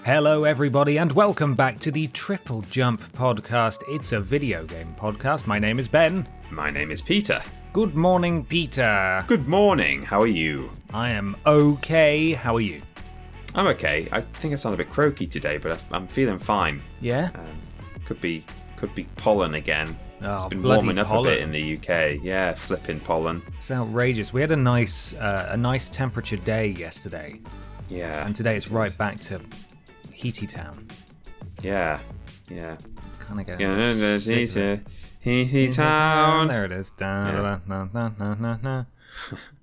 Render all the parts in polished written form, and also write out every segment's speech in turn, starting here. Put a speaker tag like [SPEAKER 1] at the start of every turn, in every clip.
[SPEAKER 1] Hello everybody and welcome back to the TripleJump podcast. It's a video game podcast. My name is Ben.
[SPEAKER 2] My name is Peter.
[SPEAKER 1] Good morning, Peter.
[SPEAKER 2] Good morning. How are you?
[SPEAKER 1] I am okay. How are you?
[SPEAKER 2] I'm okay. I think I sound a bit croaky today, but I'm feeling fine.
[SPEAKER 1] Yeah?
[SPEAKER 2] Could be pollen again.
[SPEAKER 1] Oh,
[SPEAKER 2] it's been
[SPEAKER 1] bloody
[SPEAKER 2] warming up
[SPEAKER 1] pollen.
[SPEAKER 2] a bit in the UK. Yeah, flipping pollen.
[SPEAKER 1] It's outrageous. We had a nice temperature day yesterday.
[SPEAKER 2] Yeah.
[SPEAKER 1] And today it's right back to heaty town.
[SPEAKER 2] Yeah.
[SPEAKER 1] Kind of go.
[SPEAKER 2] Yeah, there's heaty town.
[SPEAKER 1] There it is.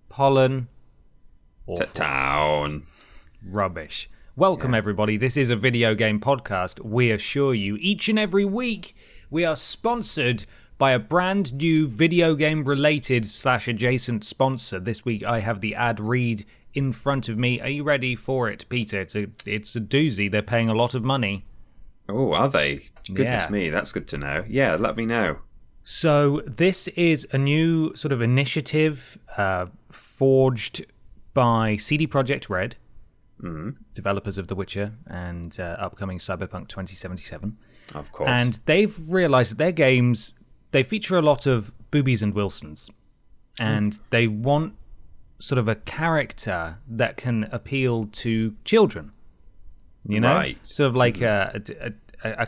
[SPEAKER 1] Pollen. Awful.
[SPEAKER 2] Town.
[SPEAKER 1] Rubbish. Welcome everybody. This is a video game podcast. We assure you each and every week we are sponsored by a brand new video game related / adjacent sponsor. This week I have the ad read in front of me. Are you ready for it, Peter? It's a doozy. They're paying a lot of money.
[SPEAKER 2] Oh, are they? Goodness
[SPEAKER 1] Yeah.
[SPEAKER 2] me, that's good to know. Yeah, let me know.
[SPEAKER 1] So this is a new sort of initiative forged by CD Projekt Red, developers of The Witcher and upcoming Cyberpunk 2077.
[SPEAKER 2] Of course.
[SPEAKER 1] And they've realised that their games, they feature a lot of boobies and Wilsons. And they want sort of a character that can appeal to children. You know?
[SPEAKER 2] Right.
[SPEAKER 1] Sort of like a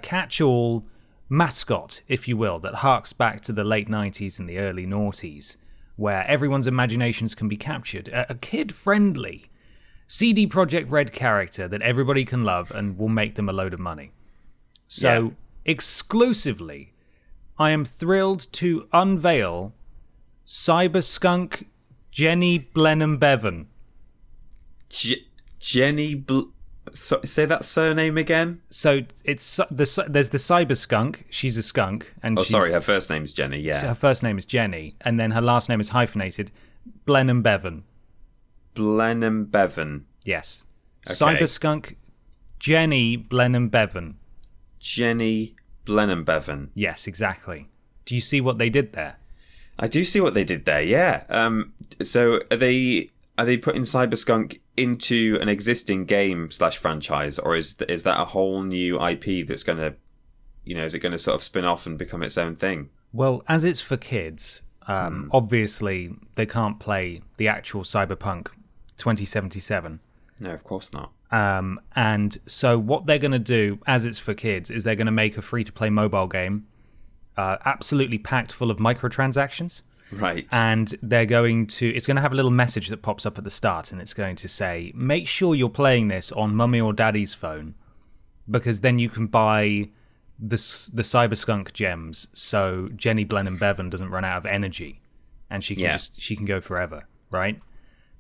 [SPEAKER 1] catch-all mascot, if you will, that harks back to the late 90s and the early noughties, where everyone's imaginations can be captured. A kid-friendly CD Projekt Red character that everybody can love and will make them a load of money. So, exclusively, I am thrilled to unveil Cyberskunk Jenny Blenheim Bevan.
[SPEAKER 2] Jenny say that surname again?
[SPEAKER 1] So there's the Cyberskunk. She's a skunk, and
[SPEAKER 2] her first name's Jenny. Yeah,
[SPEAKER 1] her first name is Jenny, and then her last name is hyphenated. Blenheim Bevan.
[SPEAKER 2] Blenheim Bevan.
[SPEAKER 1] Yes.
[SPEAKER 2] Okay.
[SPEAKER 1] Cyberskunk Jenny Blenheim Bevan.
[SPEAKER 2] Jenny Blenheim Bevan.
[SPEAKER 1] Yes, exactly. Do you see what they did there?
[SPEAKER 2] I do see what they did there. Yeah. So are they putting Cyberskunk into an existing game / franchise, or is that a whole new IP that's going to, is it going to sort of spin off and become its own thing?
[SPEAKER 1] Well, as it's for kids, obviously they can't play the actual Cyberpunk 2077.
[SPEAKER 2] No, of course not.
[SPEAKER 1] And so what they're going to do, as it's for kids, is they're going to make a free-to-play mobile game absolutely packed full of microtransactions.
[SPEAKER 2] Right.
[SPEAKER 1] And it's going to have a little message that pops up at the start, and it's going to say, make sure you're playing this on mummy or daddy's phone, because then you can buy the Cyberskunk gems, so Jenny Blenheim Bevan doesn't run out of energy, and she can go forever, right?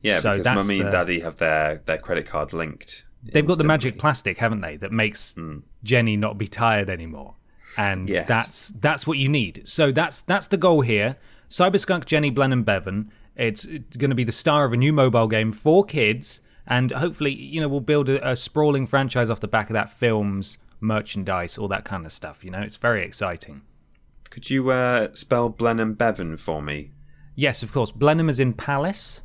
[SPEAKER 2] Yeah,
[SPEAKER 1] so
[SPEAKER 2] because mummy and daddy have their credit card linked.
[SPEAKER 1] They've got the magic plastic, haven't they, that makes Jenny not be tired anymore. And that's what you need. So that's the goal here. Cyberskunk Jenny Blenheim Bevan. It's going to be the star of a new mobile game for kids, and hopefully, we'll build a sprawling franchise off the back of that, films, merchandise, all that kind of stuff. It's very exciting.
[SPEAKER 2] Could you spell Blenheim Bevan for me?
[SPEAKER 1] Yes, of course. Blenheim is in palace.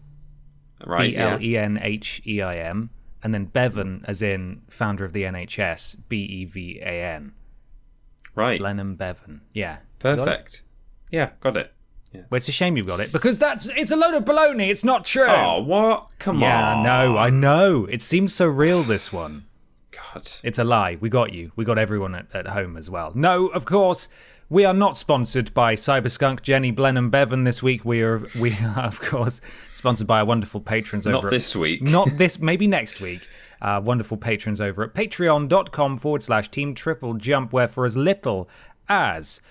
[SPEAKER 2] Right.
[SPEAKER 1] Blenheim, and then Bevan as in founder of the NHS. Bevan.
[SPEAKER 2] Right.
[SPEAKER 1] Blenheim Bevan. Yeah.
[SPEAKER 2] Perfect. Yeah, got it. Yeah.
[SPEAKER 1] Well, it's a shame you've got it, because it's a load of baloney. It's not true.
[SPEAKER 2] Oh, what? Come on.
[SPEAKER 1] Yeah, I know. It seems so real, this one.
[SPEAKER 2] God.
[SPEAKER 1] It's a lie. We got you. We got everyone at home as well. No, of course, we are not sponsored by Cyberskunk Jenny Blenheim Bevan this week. We are, of course, sponsored by our wonderful patrons over
[SPEAKER 2] Not this week.
[SPEAKER 1] Not this, maybe next week. Wonderful patrons over at patreon.com/Team TripleJump, where for as little as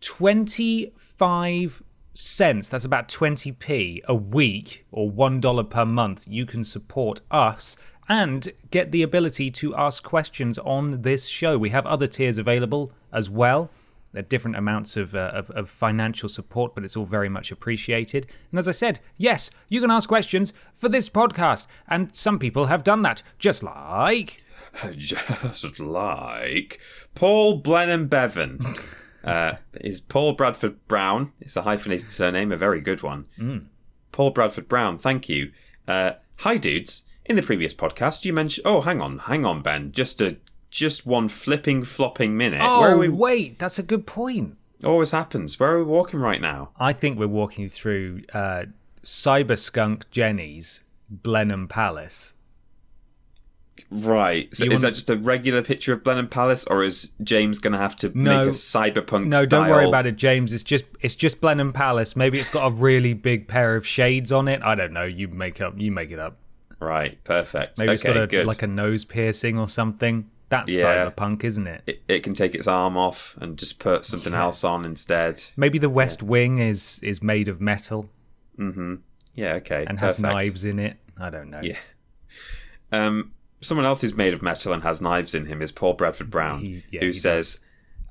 [SPEAKER 1] 25 cents, that's about 20p a week, or $1 per month, you can support us and get the ability to ask questions on this show. We have other tiers available as well. There are different amounts of financial support, but it's all very much appreciated. And as I said, yes, you can ask questions for this podcast, and some people have done that, just like
[SPEAKER 2] Paul Blenheim Bevan. Is Paul Bradford Brown. It's a hyphenated surname, a very good one. Paul Bradford Brown, thank you. Hi, dudes. in the previous podcast, you mentioned... Oh, hang on, Ben. Just one flopping minute.
[SPEAKER 1] Oh,
[SPEAKER 2] Where are we?
[SPEAKER 1] Wait, that's a good point.
[SPEAKER 2] Always happens. Where are we walking right now?
[SPEAKER 1] I think we're walking through Cyberskunk Jenny's Blenheim Palace.
[SPEAKER 2] Right. So that just a regular picture of Blenheim Palace, or is James going to have to make a cyberpunk
[SPEAKER 1] No,
[SPEAKER 2] style?
[SPEAKER 1] don't worry about it, James. It's just Blenheim Palace. Maybe it's got a really big pair of shades on it. I don't know. You make it up.
[SPEAKER 2] Right. Perfect.
[SPEAKER 1] Maybe it's got like a nose piercing or something. That's cyberpunk, isn't it?
[SPEAKER 2] It can take its arm off and just put something else on instead.
[SPEAKER 1] Maybe the West Wing is made of metal.
[SPEAKER 2] Mm-hmm. Yeah, okay.
[SPEAKER 1] And has knives in it. I don't know.
[SPEAKER 2] Yeah. Someone else who's made of metal and has knives in him is Paul Bradford Brown, who says...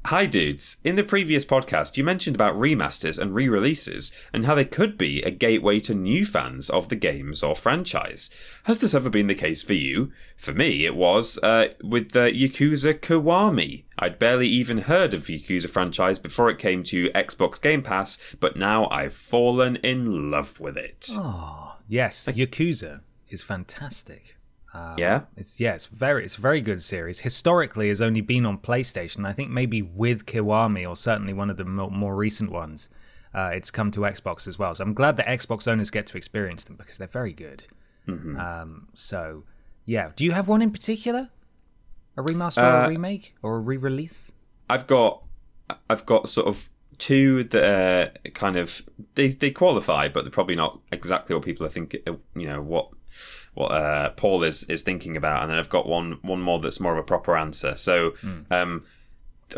[SPEAKER 2] Hi dudes, in the previous podcast you mentioned about remasters and re-releases and how they could be a gateway to new fans of the games or franchise. Has this ever been the case for you? For me it was with Yakuza Kiwami. I'd barely even heard of the Yakuza franchise before it came to Xbox Game Pass, but now I've fallen in love with it.
[SPEAKER 1] Oh, yes, Yakuza is fantastic.
[SPEAKER 2] It's
[SPEAKER 1] a very good series. Historically, has only been on PlayStation. I think maybe with Kiwami, or certainly one of the more recent ones, it's come to Xbox as well. So I'm glad that Xbox owners get to experience them because they're very good.
[SPEAKER 2] Mm-hmm.
[SPEAKER 1] Do you have one in particular? A remaster or a remake or a re-release?
[SPEAKER 2] I've got sort of two that are kind of they qualify, but they're probably not exactly what people are thinking. What Paul is thinking about, and then I've got one more that's more of a proper answer. So,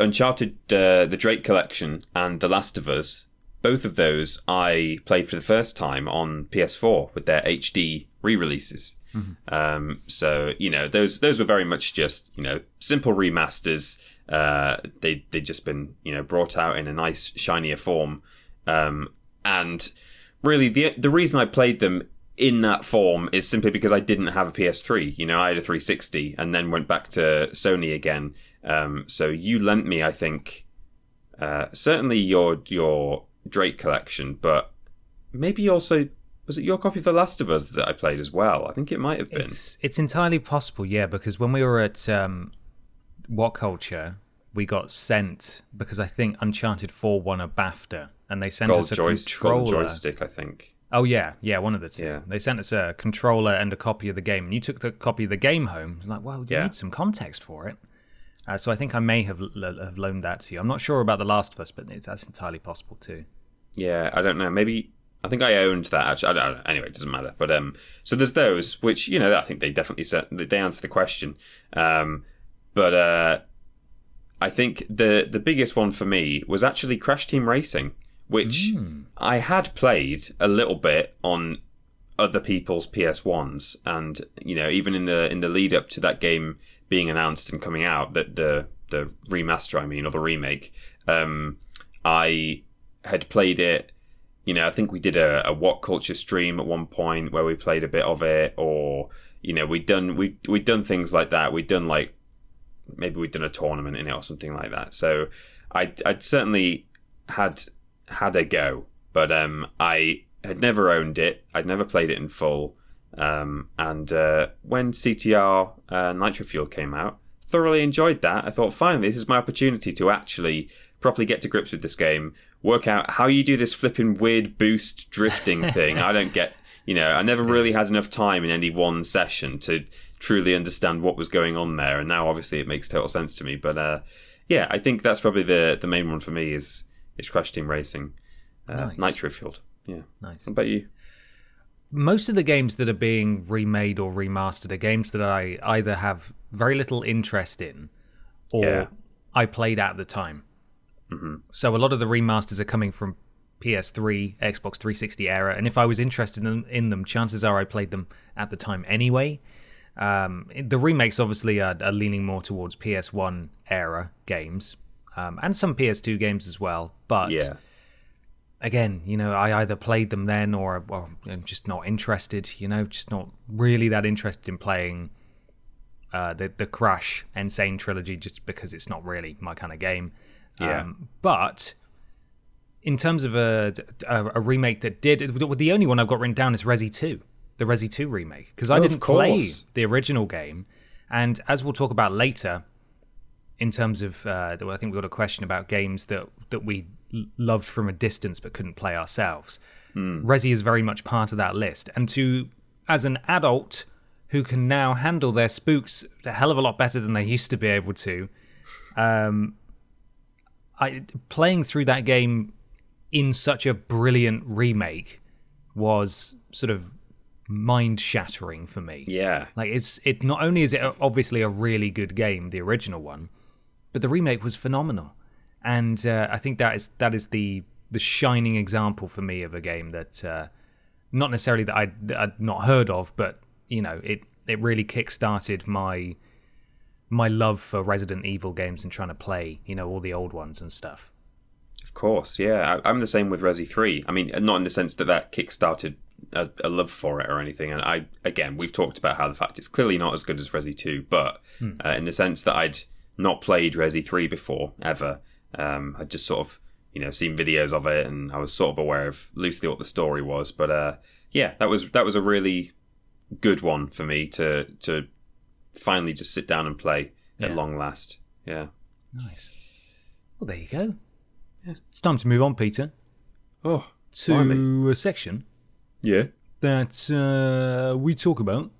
[SPEAKER 2] Uncharted, the Drake Collection, and The Last of Us, both of those I played for the first time on PS4 with their HD re-releases.
[SPEAKER 1] Mm-hmm.
[SPEAKER 2] Those were very much just simple remasters. They just been brought out in a nice shinier form, and really the reason I played them in that form is simply because I didn't have a PS3. I had a 360 and then went back to Sony again. So you lent me, I think, certainly your Drake collection, but maybe also, was it your copy of The Last of Us that I played as well? I think it might have been.
[SPEAKER 1] It's entirely possible, yeah, because when we were at What Culture, we got sent, because I think Uncharted 4 won a BAFTA, and they sent us a controller.
[SPEAKER 2] Gold joystick, I think.
[SPEAKER 1] Oh, yeah, one of the two.
[SPEAKER 2] Yeah.
[SPEAKER 1] They sent us a controller and a copy of the game, and you took the copy of the game home. Like, well, you need some context for it. So I think I may have loaned that to you. I'm not sure about The Last of Us, but that's entirely possible too.
[SPEAKER 2] Yeah, I don't know. Maybe, I think I owned that, actually. I don't know. Anyway, it doesn't matter. But so there's those, which, I think they definitely they answer the question. But I think the biggest one for me was actually Crash Team Racing, which I had played a little bit on other people's PS1s, and even in the lead up to that game being announced and coming out, that the remaster, or the remake, I had played it. I think we did a What Culture stream at one point where we played a bit of it, or we'd done things like that. Maybe we'd done a tournament in it or something like that. So I'd certainly had a go, but I had never owned it. I'd never played it in full. And when CTR Nitro Fuel came out, thoroughly enjoyed that. I thought, finally, this is my opportunity to actually properly get to grips with this game, work out how you do this flipping weird boost drifting thing. I don't get, I never really had enough time in any one session to truly understand what was going on there. And now, obviously, it makes total sense to me. But I think that's probably the main one for me is Crash Team Racing,
[SPEAKER 1] Nice.
[SPEAKER 2] Nitro Fueled. Yeah.
[SPEAKER 1] Nice.
[SPEAKER 2] What about you?
[SPEAKER 1] Most of the games that are being remade or remastered are games that I either have very little interest in or I played at the time.
[SPEAKER 2] Mm-hmm.
[SPEAKER 1] So a lot of the remasters are coming from PS3, Xbox 360 era, and if I was interested in them, chances are I played them at the time anyway. The remakes obviously are leaning more towards PS1 era games, and some PS2 games as well, but again, I either played them then or I'm just not interested, just not really that interested in playing the Crash Insane trilogy, just because it's not really my kind of game. But in terms of a remake that did, the only one I've got written down is Resi 2. the Resi 2 remake, because I
[SPEAKER 2] of
[SPEAKER 1] didn't play
[SPEAKER 2] course.
[SPEAKER 1] the original game. And as we'll talk about later, in terms of, I think we've got a question about games that we loved from a distance but couldn't play ourselves. Resi is very much part of that list. And as an adult who can now handle their spooks a hell of a lot better than they used to be able to, playing through that game in such a brilliant remake was sort of mind-shattering for me.
[SPEAKER 2] Yeah.
[SPEAKER 1] Like, it not only is it obviously a really good game, the original one, but the remake was phenomenal. And I think that is the shining example for me of a game that not necessarily that I'd not heard of, but it really kick-started my love for Resident Evil games and trying to play all the old ones and stuff.
[SPEAKER 2] Of course, yeah. I'm the same with Resi 3. I mean, not in the sense that kick-started a love for it or anything. And we've talked about how the fact it's clearly not as good as Resi 2, but in the sense that I'd not played Resi 3 before, ever. I'd just sort of, seen videos of it, and I was sort of aware of loosely what the story was. But that was a really good one for me to finally just sit down and play at long last. Yeah.
[SPEAKER 1] Nice. Well, there you go. It's time to move on, Peter.
[SPEAKER 2] Oh,
[SPEAKER 1] to a section.
[SPEAKER 2] Yeah.
[SPEAKER 1] That we talk about.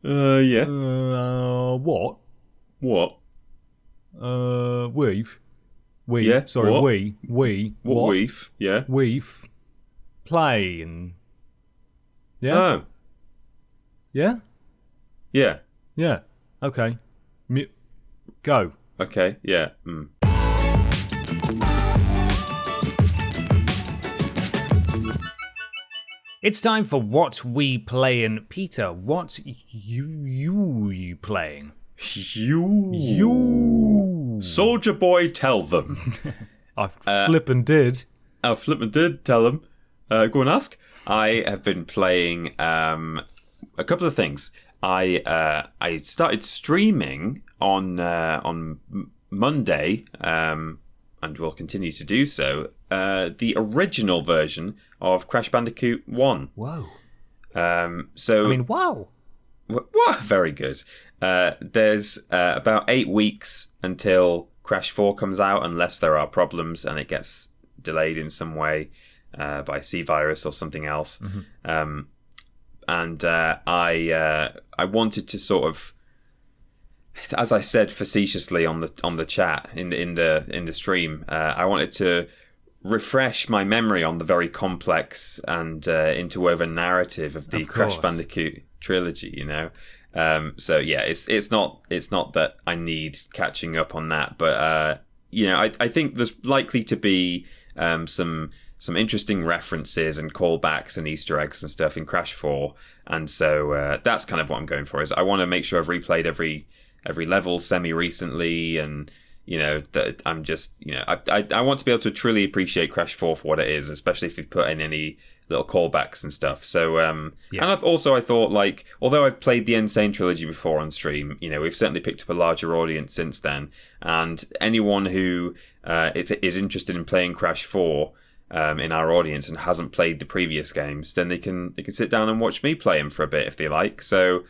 [SPEAKER 2] Yeah.
[SPEAKER 1] What?
[SPEAKER 2] What?
[SPEAKER 1] We.
[SPEAKER 2] Yeah.
[SPEAKER 1] Sorry,
[SPEAKER 2] what?
[SPEAKER 1] We.
[SPEAKER 2] What? We've. Yeah.
[SPEAKER 1] We've playing. Yeah.
[SPEAKER 2] Oh.
[SPEAKER 1] Yeah.
[SPEAKER 2] Yeah.
[SPEAKER 1] Yeah. Okay. Go.
[SPEAKER 2] Okay. Yeah.
[SPEAKER 1] It's time for What We Playin'. Peter, what you playing?
[SPEAKER 2] You. Soldier Boy, tell them.
[SPEAKER 1] I flippin' did.
[SPEAKER 2] I flippin' did tell them. Go and ask. I have been playing a couple of things. I started streaming on Monday, and will continue to do so. The original version of Crash Bandicoot 1.
[SPEAKER 1] Whoa.
[SPEAKER 2] Wow. What? Very good. There's about 8 weeks until Crash 4 comes out, unless there are problems and it gets delayed in some way by C virus or something else. Mm-hmm. I wanted to sort of, as I said facetiously on the chat in the stream, I wanted to refresh my memory on the very complex and interwoven narrative of the Crash Bandicoot trilogy. It's not that I need catching up on that, but I think there's likely to be some interesting references and callbacks and Easter eggs and stuff in Crash 4, and so that's kind of what I'm going for. Is I want to make sure I've replayed every level semi-recently, and that I'm just I want to be able to truly appreciate Crash 4 for what it is, especially if you've put in any little callbacks and stuff. So and I thought, like, although I've played the Insane trilogy before on stream, we've certainly picked up a larger audience since then, and anyone who is interested in playing Crash 4 in our audience and hasn't played the previous games, then they can sit down and watch me play them for a bit if they like. So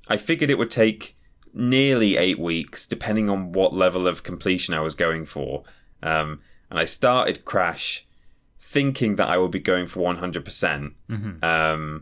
[SPEAKER 2] I figured it would take nearly 8 weeks, depending on what level of completion I was going for. And I started Crash thinking that I would be going for 100%. Mm-hmm.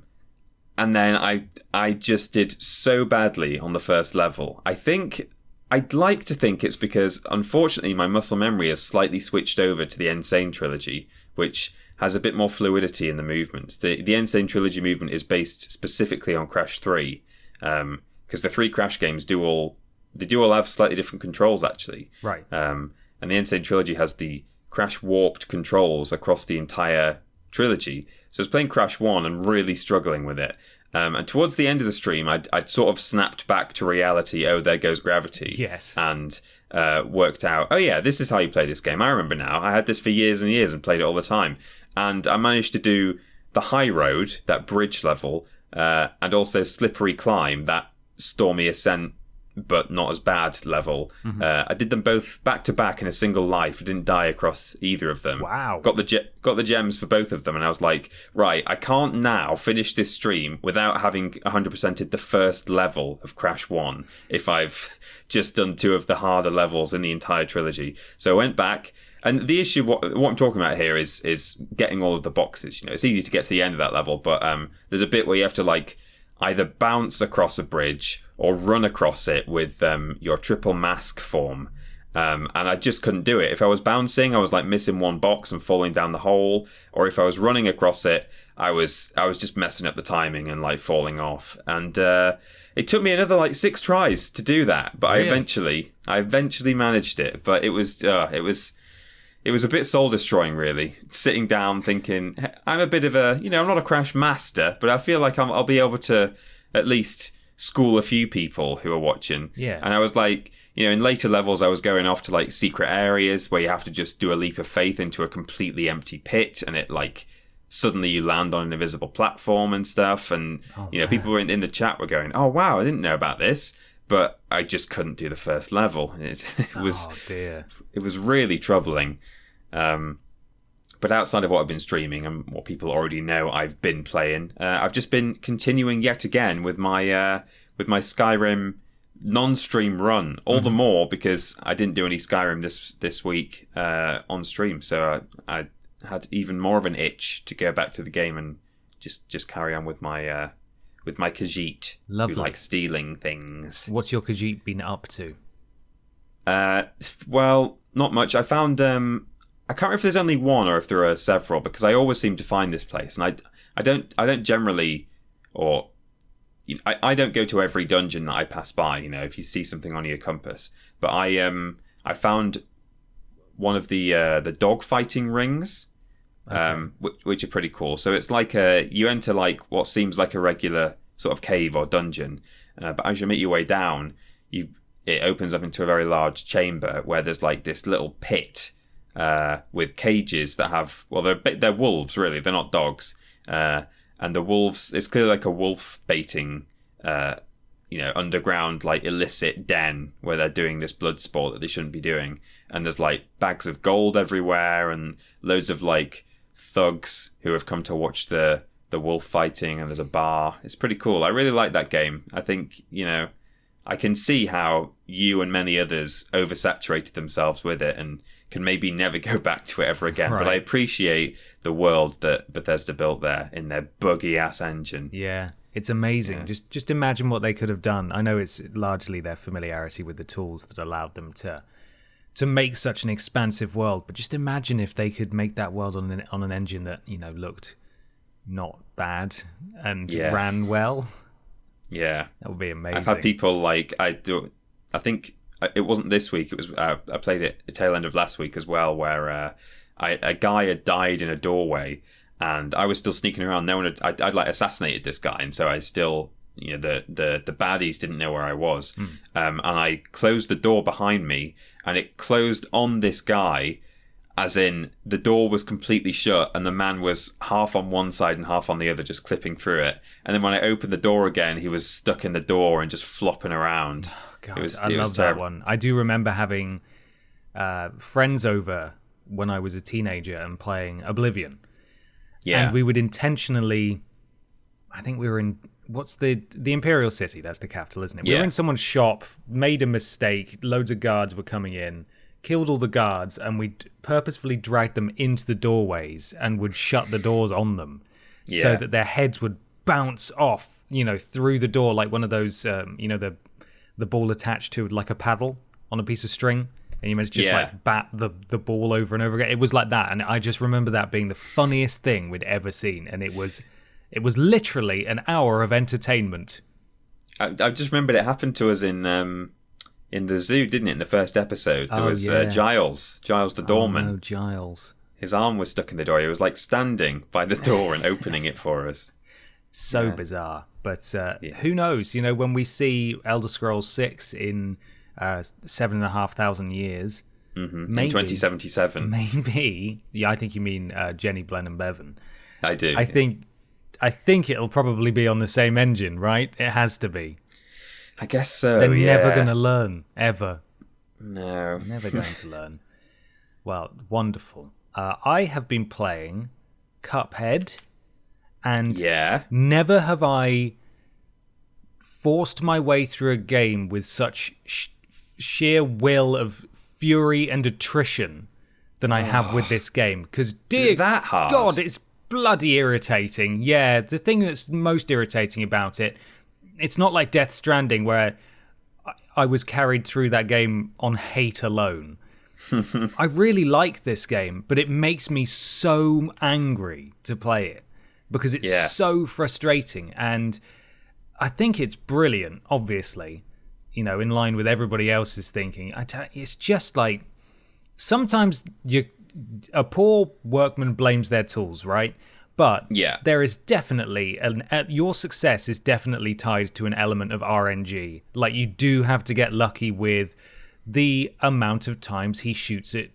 [SPEAKER 2] And then I just did so badly on the first level. I'd like to think it's because, unfortunately, my muscle memory has slightly switched over to the Insane trilogy, which has a bit more fluidity in the movements. The Insane trilogy movement is based specifically on Crash 3, because the 3 Crash games do all have slightly different controls, actually.
[SPEAKER 1] Right.
[SPEAKER 2] And the Insane trilogy has the Crash warped controls across the entire trilogy. So I was playing Crash 1 and really struggling with it. And towards the end of the stream, I'd sort of snapped back to reality. Oh, there goes gravity.
[SPEAKER 1] Yes.
[SPEAKER 2] And worked out, oh yeah, this is how you play this game. I remember now. I had this for years and years and played it all the time. And I managed to do the high road, that bridge level, and also slippery climb, that stormy ascent but not as bad level. I did them both back to back in a single life. I didn't die across either of them.
[SPEAKER 1] Wow.
[SPEAKER 2] Got the gems for both of them, and I was like, right, I can't now finish this stream without having 100%ed the first level of Crash 1 if I've just done 2 of the harder levels in the entire trilogy. So I went back, and the issue, what I'm talking about here is getting all of the boxes. You know, it's easy to get to the end of that level, but there's a bit where you have to like either bounce across a bridge or run across it with your triple mask form. And I just couldn't do it. If I was bouncing, I was like missing one box and falling down the hole. Or if I was running across it, I was just messing up the timing and like falling off. And it took me another like 6 tries to do that. But
[SPEAKER 1] Really?
[SPEAKER 2] I eventually managed it. But it was a bit soul destroying, really. Sitting down thinking, I'm a bit of a, I'm not a Crash master, but I feel like I'll be able to at least school a few people who are watching.
[SPEAKER 1] Yeah.
[SPEAKER 2] And I was like, in later levels, I was going off to like secret areas where you have to just do a leap of faith into a completely empty pit, and it like suddenly you land on an invisible platform and stuff. And people were in the chat were going, "Oh wow, I didn't know about this," but I just couldn't do the first level. It was,
[SPEAKER 1] oh dear,
[SPEAKER 2] it was really troubling. But outside of what I've been streaming and what people already know I've been playing, I've just been continuing yet again with my Skyrim non-stream run. All the more because I didn't do any Skyrim this week on stream, so I had even more of an itch to go back to the game and just carry on with my Khajiit,
[SPEAKER 1] Lovely.
[SPEAKER 2] who like stealing things.
[SPEAKER 1] What's your Khajiit been up to?
[SPEAKER 2] Well, not much. I found I can't remember if there's only one or if there are several, because I always seem to find this place, and I don't generally, or I don't go to every dungeon that I pass by. If you see something on your compass, but I found one of the dog fighting rings, which are pretty cool. So it's like you enter like what seems like a regular sort of cave or dungeon, but as you make your way down, it opens up into a very large chamber where there's like this little pit. With cages that have, well, they're wolves really, they're not dogs, and the wolves, it's clearly like a wolf baiting underground like illicit den where they're doing this blood sport that they shouldn't be doing, and there's like bags of gold everywhere and loads of like thugs who have come to watch the wolf fighting, and there's a bar. It's pretty cool. I really like that game. I think I can see how you and many others oversaturated themselves with it and can maybe never go back to it ever again. Right. But I appreciate the world that Bethesda built there in their buggy ass engine.
[SPEAKER 1] Yeah, it's amazing. Yeah. Just imagine what they could have done. I know it's largely their familiarity with the tools that allowed them to make such an expansive world, but just imagine if they could make that world on an engine that looked not bad and ran well. Yeah, that would be amazing.
[SPEAKER 2] I've had people like I think it wasn't this week. It was I played it the tail end of last week as well, where a guy had died in a doorway, and I was still sneaking around. No one had, I'd like assassinated this guy, and so I still the baddies didn't know where I was, and I closed the door behind me, and it closed on this guy. As in, the door was completely shut and the man was half on one side and half on the other, just clipping through it. And then when I opened the door again, he was stuck in the door and just flopping around.
[SPEAKER 1] Oh, God, I love that one. I do remember having friends over when I was a teenager and playing Oblivion. Yeah. And we would intentionally... I think we were in... What's the Imperial City? That's the capital, isn't it? We were in someone's shop, made a mistake, loads of guards were coming in, killed all the guards, and we'd purposefully drag them into the doorways and would shut the doors on them so that their heads would bounce off, through the door like one of those, the ball attached to like a paddle on a piece of string, and you meant to just like bat the ball over and over again. It was like that, and I just remember that being the funniest thing we'd ever seen, and it was literally an hour of entertainment.
[SPEAKER 2] I just remembered it happened to us in the zoo, didn't it? In the first episode, there was Giles the doorman.
[SPEAKER 1] Oh, no, Giles.
[SPEAKER 2] His arm was stuck in the door. He was like standing by the door and opening it for us.
[SPEAKER 1] So bizarre. But who knows? When we see Elder Scrolls 6 in 7,500 years,
[SPEAKER 2] maybe, in 2077.
[SPEAKER 1] Maybe. Yeah, I think you mean Jenny, Blen and Bevan.
[SPEAKER 2] I do.
[SPEAKER 1] I think it'll probably be on the same engine, right? It has to be.
[SPEAKER 2] I guess so.
[SPEAKER 1] They're never going to learn, ever.
[SPEAKER 2] No,
[SPEAKER 1] never going to learn. Well, wonderful. I have been playing Cuphead, and never have I forced my way through a game with such sheer will of fury and attrition than I have with this game. Because, dear
[SPEAKER 2] that hard?
[SPEAKER 1] God, it's bloody irritating. Yeah, the thing that's most irritating about it, it's not like Death Stranding, where I was carried through that game on hate alone. I really like this game, but it makes me so angry to play it because it's so frustrating. And I think it's brilliant, obviously, you know, in line with everybody else's thinking. It's just like, sometimes a poor workman blames their tools, right? But there is definitely your success is definitely tied to an element of RNG. Like, you do have to get lucky with the amount of times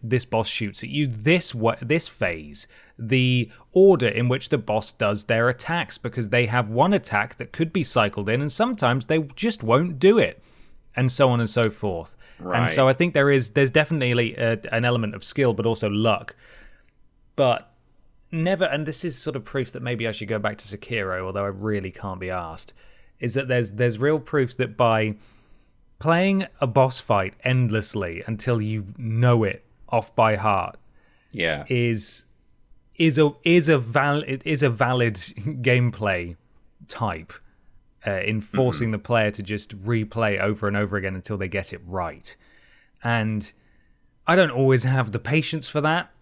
[SPEAKER 1] this boss shoots at you this phase, the order in which the boss does their attacks, because they have one attack that could be cycled in, and sometimes they just won't do it, and so on and so forth. Right. And so I think there's definitely an element of skill, but also luck. But never, and this is sort of proof that maybe I should go back to Sekiro, although I really can't be asked, is that there's real proof that by playing a boss fight endlessly until you know it off by heart, is a valid gameplay type in forcing the player to just replay over and over again until they get it right. And I don't always have the patience for that.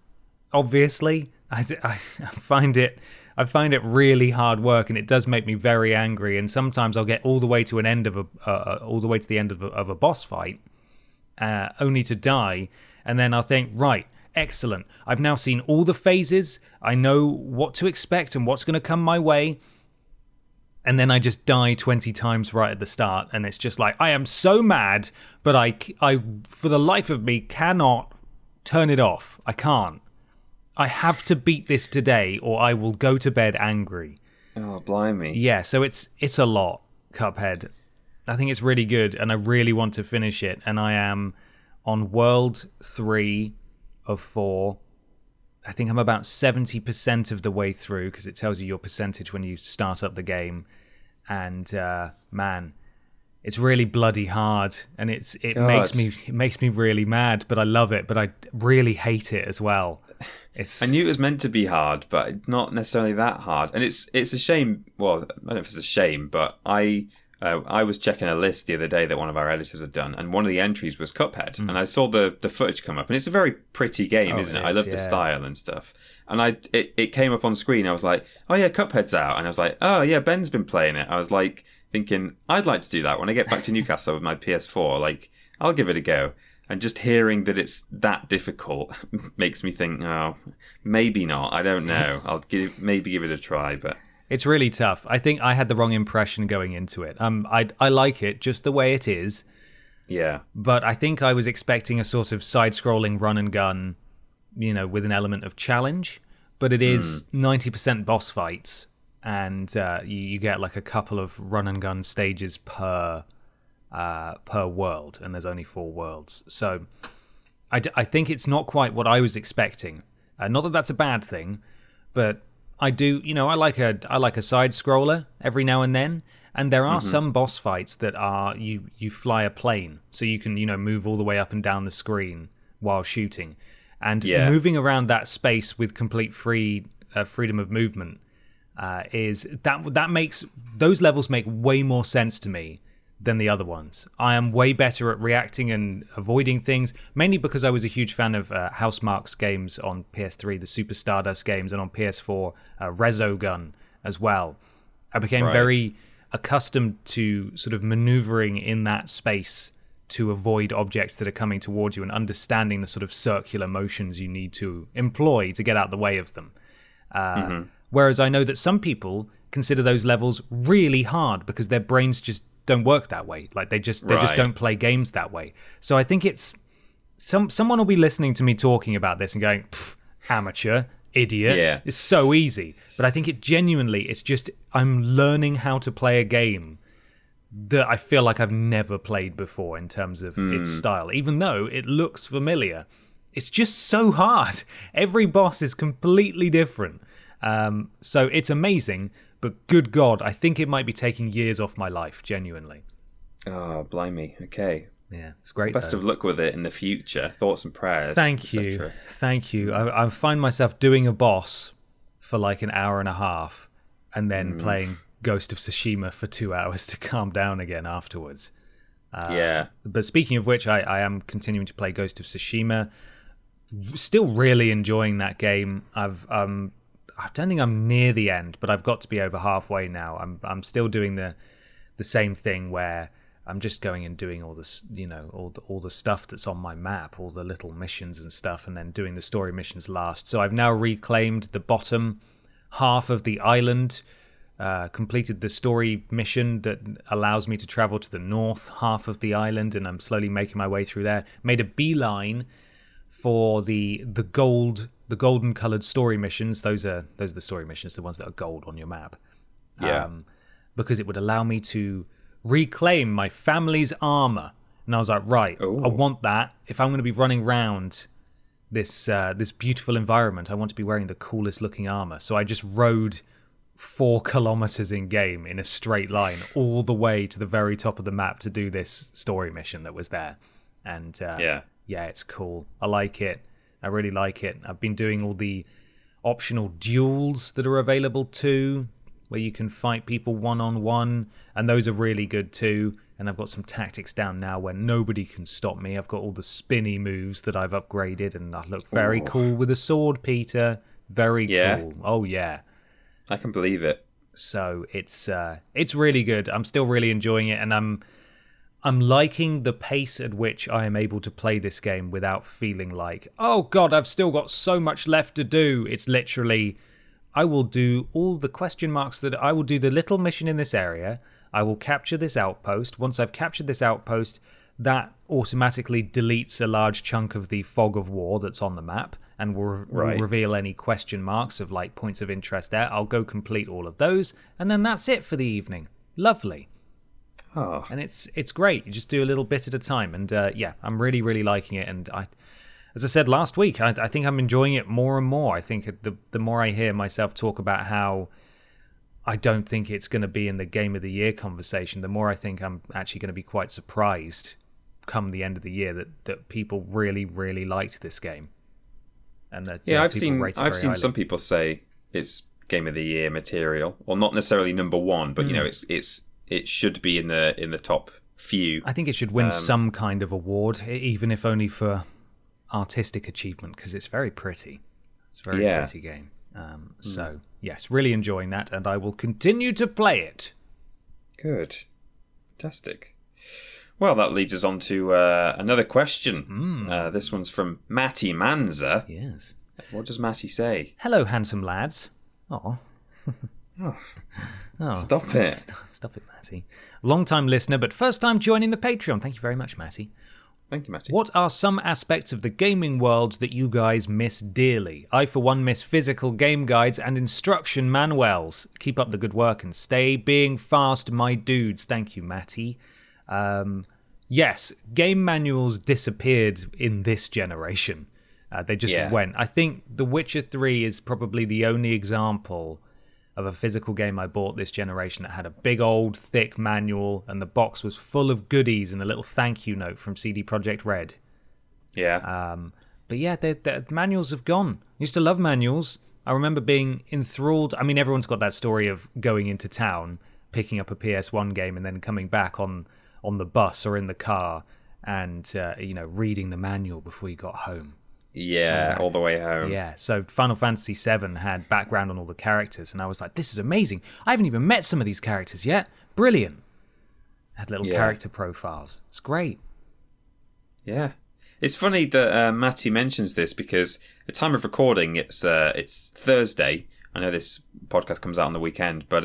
[SPEAKER 1] Obviously, I find it really hard work, and it does make me very angry. And sometimes I'll get all the way to the end of a boss fight, only to die. And then I'll think, right, excellent. I've now seen all the phases. I know what to expect and what's going to come my way. And then I just die 20 times right at the start, and it's just like, I am so mad, but I for the life of me cannot turn it off. I can't. I have to beat this today, or I will go to bed angry.
[SPEAKER 2] Oh, blimey.
[SPEAKER 1] Yeah, so it's a lot, Cuphead. I think it's really good, and I really want to finish it. And I am on World 3 of 4. I think I'm about 70% of the way through, because it tells you your percentage when you start up the game. And, man, it's really bloody hard, and it makes me really mad, but I love it, but I really hate it as well.
[SPEAKER 2] I knew it was meant to be hard, but not necessarily that hard. And it's a shame. Well, I don't know if it's a shame, but I was checking a list the other day that one of our editors had done, and one of the entries was Cuphead. And I saw the footage come up, and it's a very pretty game, isn't it? I love the style and stuff. And it came up on screen. I was like, oh yeah, Cuphead's out. And I was like, oh yeah, Ben's been playing it. I was like thinking, I'd like to do that when I get back to Newcastle with my PS4. Like, I'll give it a go. And just hearing that it's that difficult makes me think, oh, maybe not. I don't know. I'll maybe give it a try, but
[SPEAKER 1] it's really tough. I think I had the wrong impression going into it. I like it just the way it is.
[SPEAKER 2] Yeah.
[SPEAKER 1] But I think I was expecting a sort of side-scrolling run and gun, you know, with an element of challenge. But it is 90% boss fights, and you get like a couple of run and gun stages per world, and there's only 4 worlds. So I think it's not quite what I was expecting. Not that that's a bad thing, but I do, you know, I like a side scroller every now and then, and there are some boss fights that are you fly a plane, so you can, you know, move all the way up and down the screen while shooting, and moving around that space with complete freedom of movement is that makes those levels make way more sense to me than the other ones. I am way better at reacting and avoiding things, mainly because I was a huge fan of Housemarque's games on PS3, the Super Stardust games, and on PS4, Resogun as well. I became very accustomed to sort of maneuvering in that space to avoid objects that are coming towards you, and understanding the sort of circular motions you need to employ to get out the way of them. Whereas I know that some people consider those levels really hard because their brains just don't work that way. Like they just don't play games that way. So I think it's someone will be listening to me talking about this and going, amateur, idiot. It's so easy. But I think it's just I'm learning how to play a game that I feel like I've never played before in terms of its style, even though it looks familiar. It's just so hard. Every boss is completely different. So it's amazing, but good God, I think it might be taking years off my life, genuinely.
[SPEAKER 2] Oh, blimey. Okay.
[SPEAKER 1] Yeah, it's great.
[SPEAKER 2] Best of luck with it in the future. Thoughts and prayers.
[SPEAKER 1] Thank you. Thank you. I find myself doing a boss for like an hour and a half and then playing Ghost of Tsushima for 2 hours to calm down again afterwards. But speaking of which, I am continuing to play Ghost of Tsushima. Still really enjoying that game. I don't think I'm near the end, but I've got to be over halfway now. I'm still doing the same thing where I'm just going and doing all this, all the stuff that's on my map, all the little missions and stuff, and then doing the story missions last. So I've now reclaimed the bottom half of the island, completed the story mission that allows me to travel to the north half of the island, and I'm slowly making my way through there. Made a beeline for the golden coloured story missions. Those are the story missions, the ones that are gold on your map.
[SPEAKER 2] Yeah.
[SPEAKER 1] Because it would allow me to reclaim my family's armor, and I was like, right, I want that. If I'm going to be running around this beautiful environment, I want to be wearing the coolest looking armor. So I just rode 4 kilometers in game in a straight line all the way to the very top of the map to do this story mission that was there. And yeah, it's cool. I like it. I really like it. I've been doing all the optional duels that are available too, where you can fight people one-on-one, and those are really good too. And I've got some tactics down now where nobody can stop me. I've got all the spinny moves that I've upgraded, and I look very cool with a sword, Peter. Very cool. Oh, yeah.
[SPEAKER 2] I can believe it.
[SPEAKER 1] So it's really good. I'm still really enjoying it, and I'm liking the pace at which I am able to play this game without feeling like, oh God, I've still got so much left to do. It's literally, I will do all the question marks that I will do the little mission in this area. I will capture this outpost. Once I've captured this outpost, that automatically deletes a large chunk of the fog of war that's on the map and will reveal any question marks of like points of interest there. I'll go complete all of those, and then that's it for the evening. Lovely.
[SPEAKER 2] Oh.
[SPEAKER 1] And it's great. You just do a little bit at a time, and I'm really, really liking it. And as I said last week, I think I'm enjoying it more and more. I think the more I hear myself talk about how I don't think it's going to be in the Game of the Year conversation, the more I think I'm actually going to be quite surprised come the end of the year that people really, really liked this game. And that
[SPEAKER 2] I've seen some people say it's Game of the Year material, or not necessarily number one, but it should be in the top few. I think
[SPEAKER 1] it should win some kind of award, even if only for artistic achievement, because it's very pretty. It's a very pretty game. So, yes, really enjoying that, and I will continue to play it.
[SPEAKER 2] Good. Fantastic. Well, that leads us on to another question. This one's from Matty Manza.
[SPEAKER 1] Yes.
[SPEAKER 2] What does Matty say?
[SPEAKER 1] Hello, handsome lads. Oh.
[SPEAKER 2] Stop it.
[SPEAKER 1] Stop it, Matty. Long-time listener, but first time joining the Patreon. Thank you very much, Matty.
[SPEAKER 2] Thank you, Matty.
[SPEAKER 1] What are some aspects of the gaming world that you guys miss dearly? I, for one, miss physical game guides and instruction manuals. Keep up the good work and stay being fast, my dudes. Thank you, Matty. Yes, game manuals disappeared in this generation. They just went. I think The Witcher 3 is probably the only example of a physical game I bought this generation that had a big old thick manual, and the box was full of goodies and a little thank you note from CD Projekt Red.
[SPEAKER 2] Yeah.
[SPEAKER 1] But yeah, the manuals have gone. I used to love manuals. I remember being enthralled. I mean, everyone's got that story of going into town, picking up a PS1 game, and then coming back on the bus or in the car and reading the manual before you got home.
[SPEAKER 2] Yeah, all the way home.
[SPEAKER 1] Yeah, so Final Fantasy VII had background on all the characters, and I was like, this is amazing. I haven't even met some of these characters yet. Brilliant. Had little character profiles. It's great.
[SPEAKER 2] Yeah. It's funny that Matty mentions this because at time of recording, it's Thursday. I know this podcast comes out on the weekend, but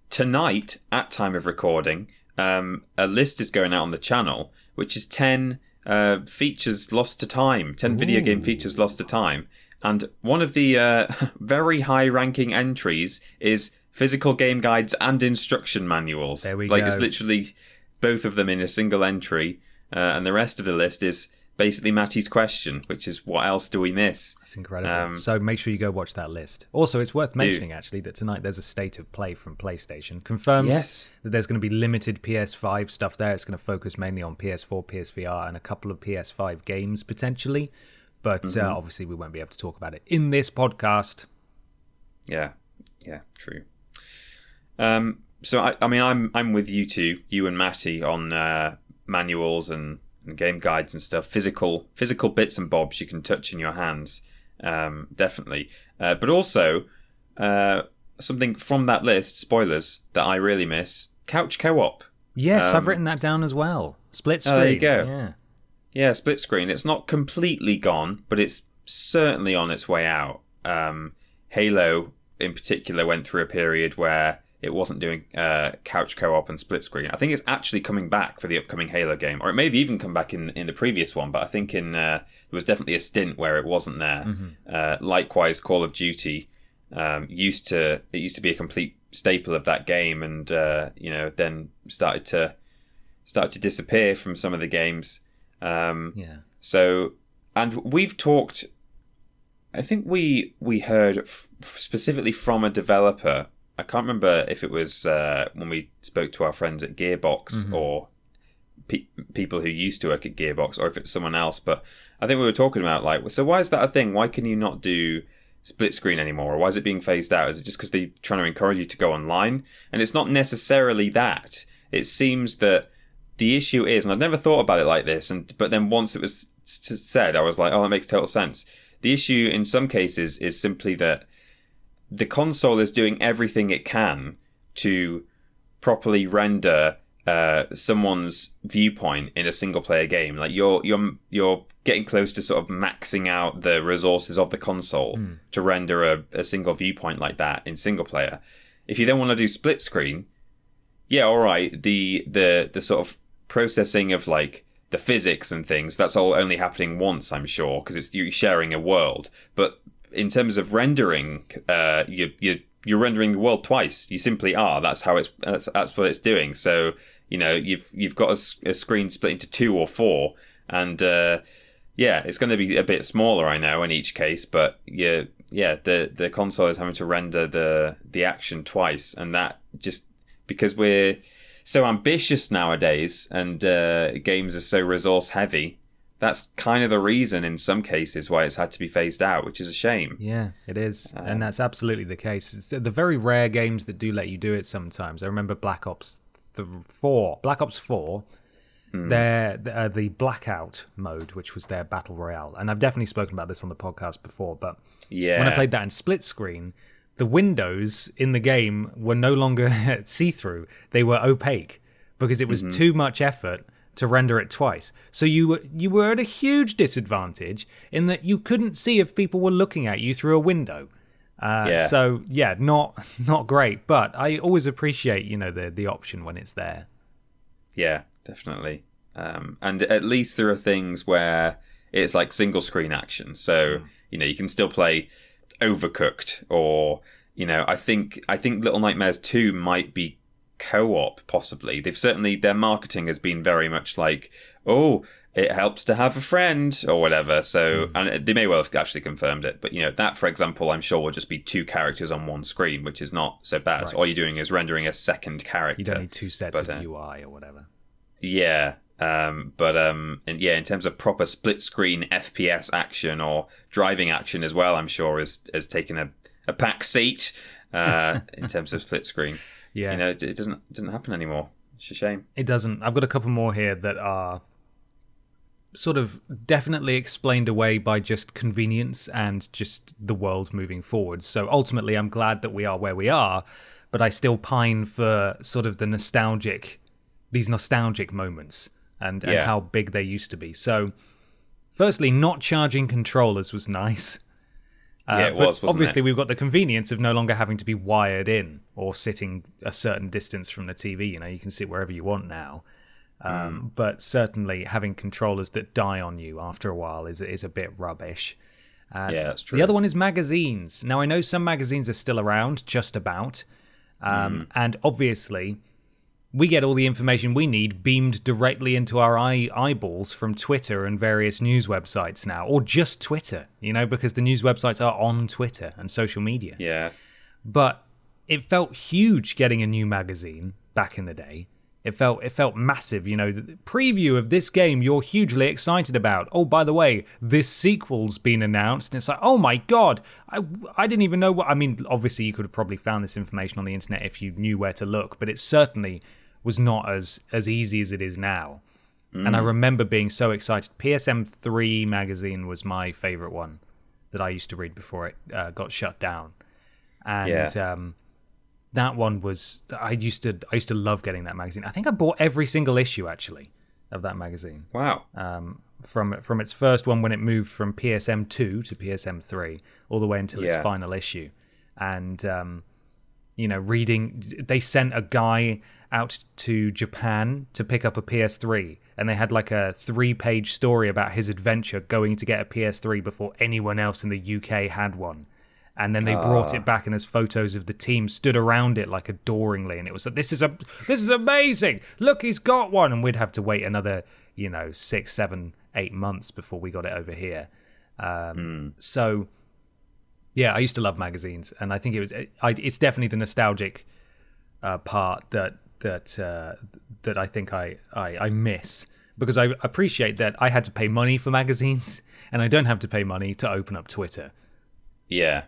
[SPEAKER 2] tonight, at time of recording, a list is going out on the channel, which is 10... features lost to time, 10 video game features lost to time, and one of the very high ranking entries is physical game guides and instruction manuals.
[SPEAKER 1] There we
[SPEAKER 2] like
[SPEAKER 1] go.
[SPEAKER 2] It's literally both of them in a single entry, and the rest of the list is basically Matty's question, which is what else do we miss?
[SPEAKER 1] That's incredible. So make sure you go watch that list. Also, it's worth mentioning actually that tonight there's a state of play from PlayStation. Confirms that there's going to be limited PS5 stuff there. It's going to focus mainly on PS4, PSVR, and a couple of PS5 games potentially. But obviously we won't be able to talk about it in this podcast.
[SPEAKER 2] Yeah, true. So I mean, I'm with you two, you and Matty, on manuals and game guides and stuff. Physical bits and bobs you can touch in your hands, definitely. But also something from that list, spoilers, that I really miss: couch co-op.
[SPEAKER 1] Yes, I've written that down as well. Split screen.
[SPEAKER 2] Oh, there you go. Yeah, split screen. It's not completely gone, but it's certainly on its way out. Halo, in particular, went through a period where it wasn't doing couch co-op and split screen. I think it's actually coming back for the upcoming Halo game, or it may have even come back in the previous one, but I think there was definitely a stint where it wasn't there. Likewise, Call of Duty used to be a complete staple of that game, and then started to disappear from some of the games. So, and we've talked, I think we heard specifically from a developer. I can't remember if it was when we spoke to our friends at Gearbox or people who used to work at Gearbox, or if it's someone else. But I think we were talking about, like, so why is that a thing? Why can you not do split screen anymore? Or why is it being phased out? Is it just because they're trying to encourage you to go online? And it's not necessarily that. It seems that the issue is, and I've never thought about it like this, but then once it was said, I was like, oh, that makes total sense. The issue in some cases is simply that the console is doing everything it can to properly render someone's viewpoint in a single player game. Like you're getting close to sort of maxing out the resources of the console to render a single viewpoint like that in single player. If you then want to do split screen, yeah, all right, the sort of processing of like the physics and things, that's all only happening once, I'm sure, because you're sharing a world. But in terms of rendering, you're rendering the world twice. You simply are. That's how that's what it's doing. So you've got a screen split into 2 or 4, and it's going to be a bit smaller, I know, in each case. But the console is having to render the action twice, and that just because we're so ambitious nowadays, and games are so resource heavy. That's kind of the reason in some cases why it's had to be phased out, which is a shame.
[SPEAKER 1] Yeah, it is. And that's absolutely the case. It's the very rare games that do let you do it sometimes. I remember Black Ops 4, the Blackout mode, which was their Battle Royale. And I've definitely spoken about this on the podcast before, but when I played that in split screen, the windows in the game were no longer see-through. They were opaque because it was too much effort to render it twice. So you were at a huge disadvantage in that you couldn't see if people were looking at you through a window. So not great, but I always appreciate the option when it's there.
[SPEAKER 2] Yeah, definitely. And at least there are things where it's like single screen action. So you can still play Overcooked, or I think Little Nightmares 2 might be co-op, possibly. Their marketing has been very much like, oh, it helps to have a friend or whatever. So and they may well have actually confirmed it, but that, for example, I'm sure will just be 2 characters on one screen, which is not so bad. Right. All you're doing is rendering a second character.
[SPEAKER 1] You don't need 2 sets of UI or whatever.
[SPEAKER 2] Yeah. In terms of proper split screen FPS action or driving action as well, I'm sure has taken a back seat in terms of split screen. Yeah, it doesn't happen anymore. It's a shame.
[SPEAKER 1] It doesn't. I've got a couple more here that are sort of definitely explained away by just convenience and just the world moving forward. So ultimately, I'm glad that we are where we are, but I still pine for sort of these nostalgic moments and how big they used to be. So, firstly, not charging controllers was nice.
[SPEAKER 2] It was, wasn't
[SPEAKER 1] obviously,
[SPEAKER 2] it?
[SPEAKER 1] we've got the convenience of no longer having to be wired in or sitting a certain distance from the TV. You can sit wherever you want now. But certainly, having controllers that die on you after a while is a bit rubbish.
[SPEAKER 2] Yeah, that's true.
[SPEAKER 1] The other one is magazines. Now, I know some magazines are still around, just about. And obviously, we get all the information we need beamed directly into our eyeballs from Twitter and various news websites now, or just Twitter, because the news websites are on Twitter and social media.
[SPEAKER 2] Yeah.
[SPEAKER 1] But it felt huge getting a new magazine back in the day. It felt massive, the preview of this game you're hugely excited about. Oh, by the way, this sequel's been announced. And it's like, oh my God, I didn't even know obviously you could have probably found this information on the internet if you knew where to look, but it certainly was not as easy as it is now. And I remember being so excited. PSM3 magazine was my favorite one that I used to read before it got shut down. And that one was I used to love getting that magazine. I think I bought every single issue actually of that magazine.
[SPEAKER 2] Wow.
[SPEAKER 1] From its first one when it moved from PSM2 to PSM3 all the way until its final issue. And reading, they sent a guy out to Japan to pick up a PS3, and they had like a 3-page story about his adventure going to get a PS3 before anyone else in the UK had one. And then they brought it back, and there's photos of the team stood around it like adoringly, and it was like, this is amazing. Look, he's got one, and we'd have to wait another 6, 7, 8 months before we got it over here. So yeah, I used to love magazines, and I think it's definitely the nostalgic part that I think I miss, because I appreciate that I had to pay money for magazines, and I don't have to pay money to open up Twitter.
[SPEAKER 2] Yeah.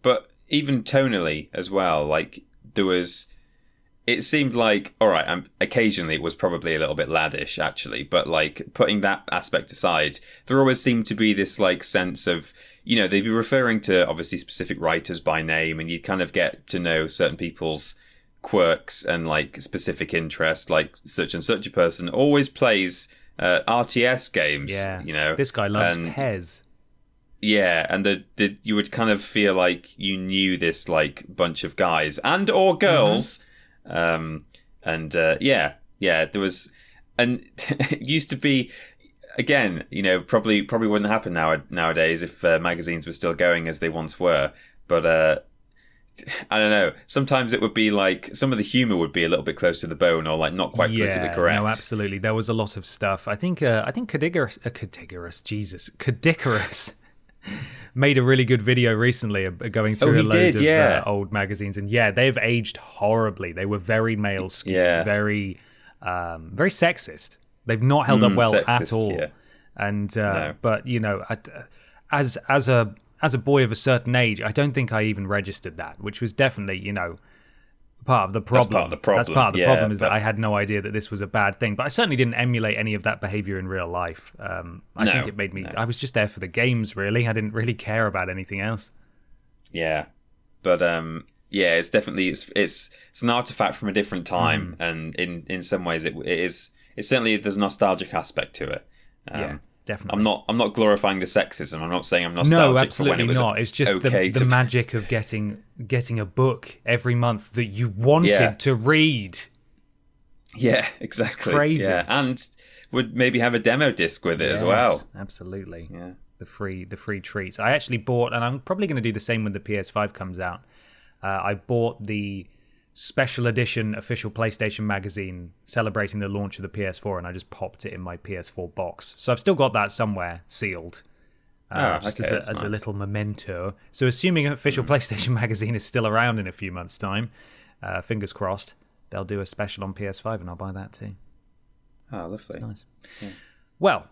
[SPEAKER 2] But even tonally as well, like it seemed like, all right, occasionally it was probably a little bit laddish actually, but like putting that aspect aside, there always seemed to be this like sense of, they'd be referring to obviously specific writers by name, and you'd kind of get to know certain people's quirks and like specific interests, like such and such a person always plays RTS games.
[SPEAKER 1] Yeah, this guy loves Pez.
[SPEAKER 2] Yeah, and you would kind of feel like you knew this like bunch of guys and or girls, there was, and it used to be, again, probably wouldn't happen nowadays if magazines were still going as they once were, but I don't know. Sometimes it would be like some of the humor would be a little bit close to the bone, or like not quite politically correct.
[SPEAKER 1] No, absolutely. There was a lot of stuff. I think Cadigarus made a really good video recently going through a load of old magazines, and they've aged horribly. They were very male skewed, very sexist. They've not held up well at all. Yeah. And no. But as a boy of a certain age, I don't think I even registered that, which was definitely part of the problem. That's part of the problem is that I had no idea that this was a bad thing. But I certainly didn't emulate any of that behavior in real life. I think it made me... I was just there for the games, really. I didn't really care about anything else.
[SPEAKER 2] Yeah. But, it's definitely... It's an artifact from a different time. And in some ways, it is... It's certainly... There's a nostalgic aspect to it.
[SPEAKER 1] Definitely.
[SPEAKER 2] I'm not glorifying the sexism. I'm not saying I'm nostalgic.
[SPEAKER 1] No, absolutely
[SPEAKER 2] for when it was
[SPEAKER 1] not. It's just the magic of getting a book every month that you wanted to read.
[SPEAKER 2] Yeah, exactly.
[SPEAKER 1] It's crazy.
[SPEAKER 2] Yeah. And would maybe have a demo disc with it as well.
[SPEAKER 1] Absolutely.
[SPEAKER 2] Yeah.
[SPEAKER 1] The free treats. I actually bought, and I'm probably going to do the same when the PS5 comes out. I bought the special edition official PlayStation magazine celebrating the launch of the PS4, and I just popped it in my PS4 box. So I've still got that somewhere sealed, as a little memento. So assuming an official PlayStation magazine is still around in a few months' time, fingers crossed, they'll do a special on PS5, and I'll buy that too.
[SPEAKER 2] Oh, lovely.
[SPEAKER 1] It's nice.
[SPEAKER 2] Yeah.
[SPEAKER 1] Well,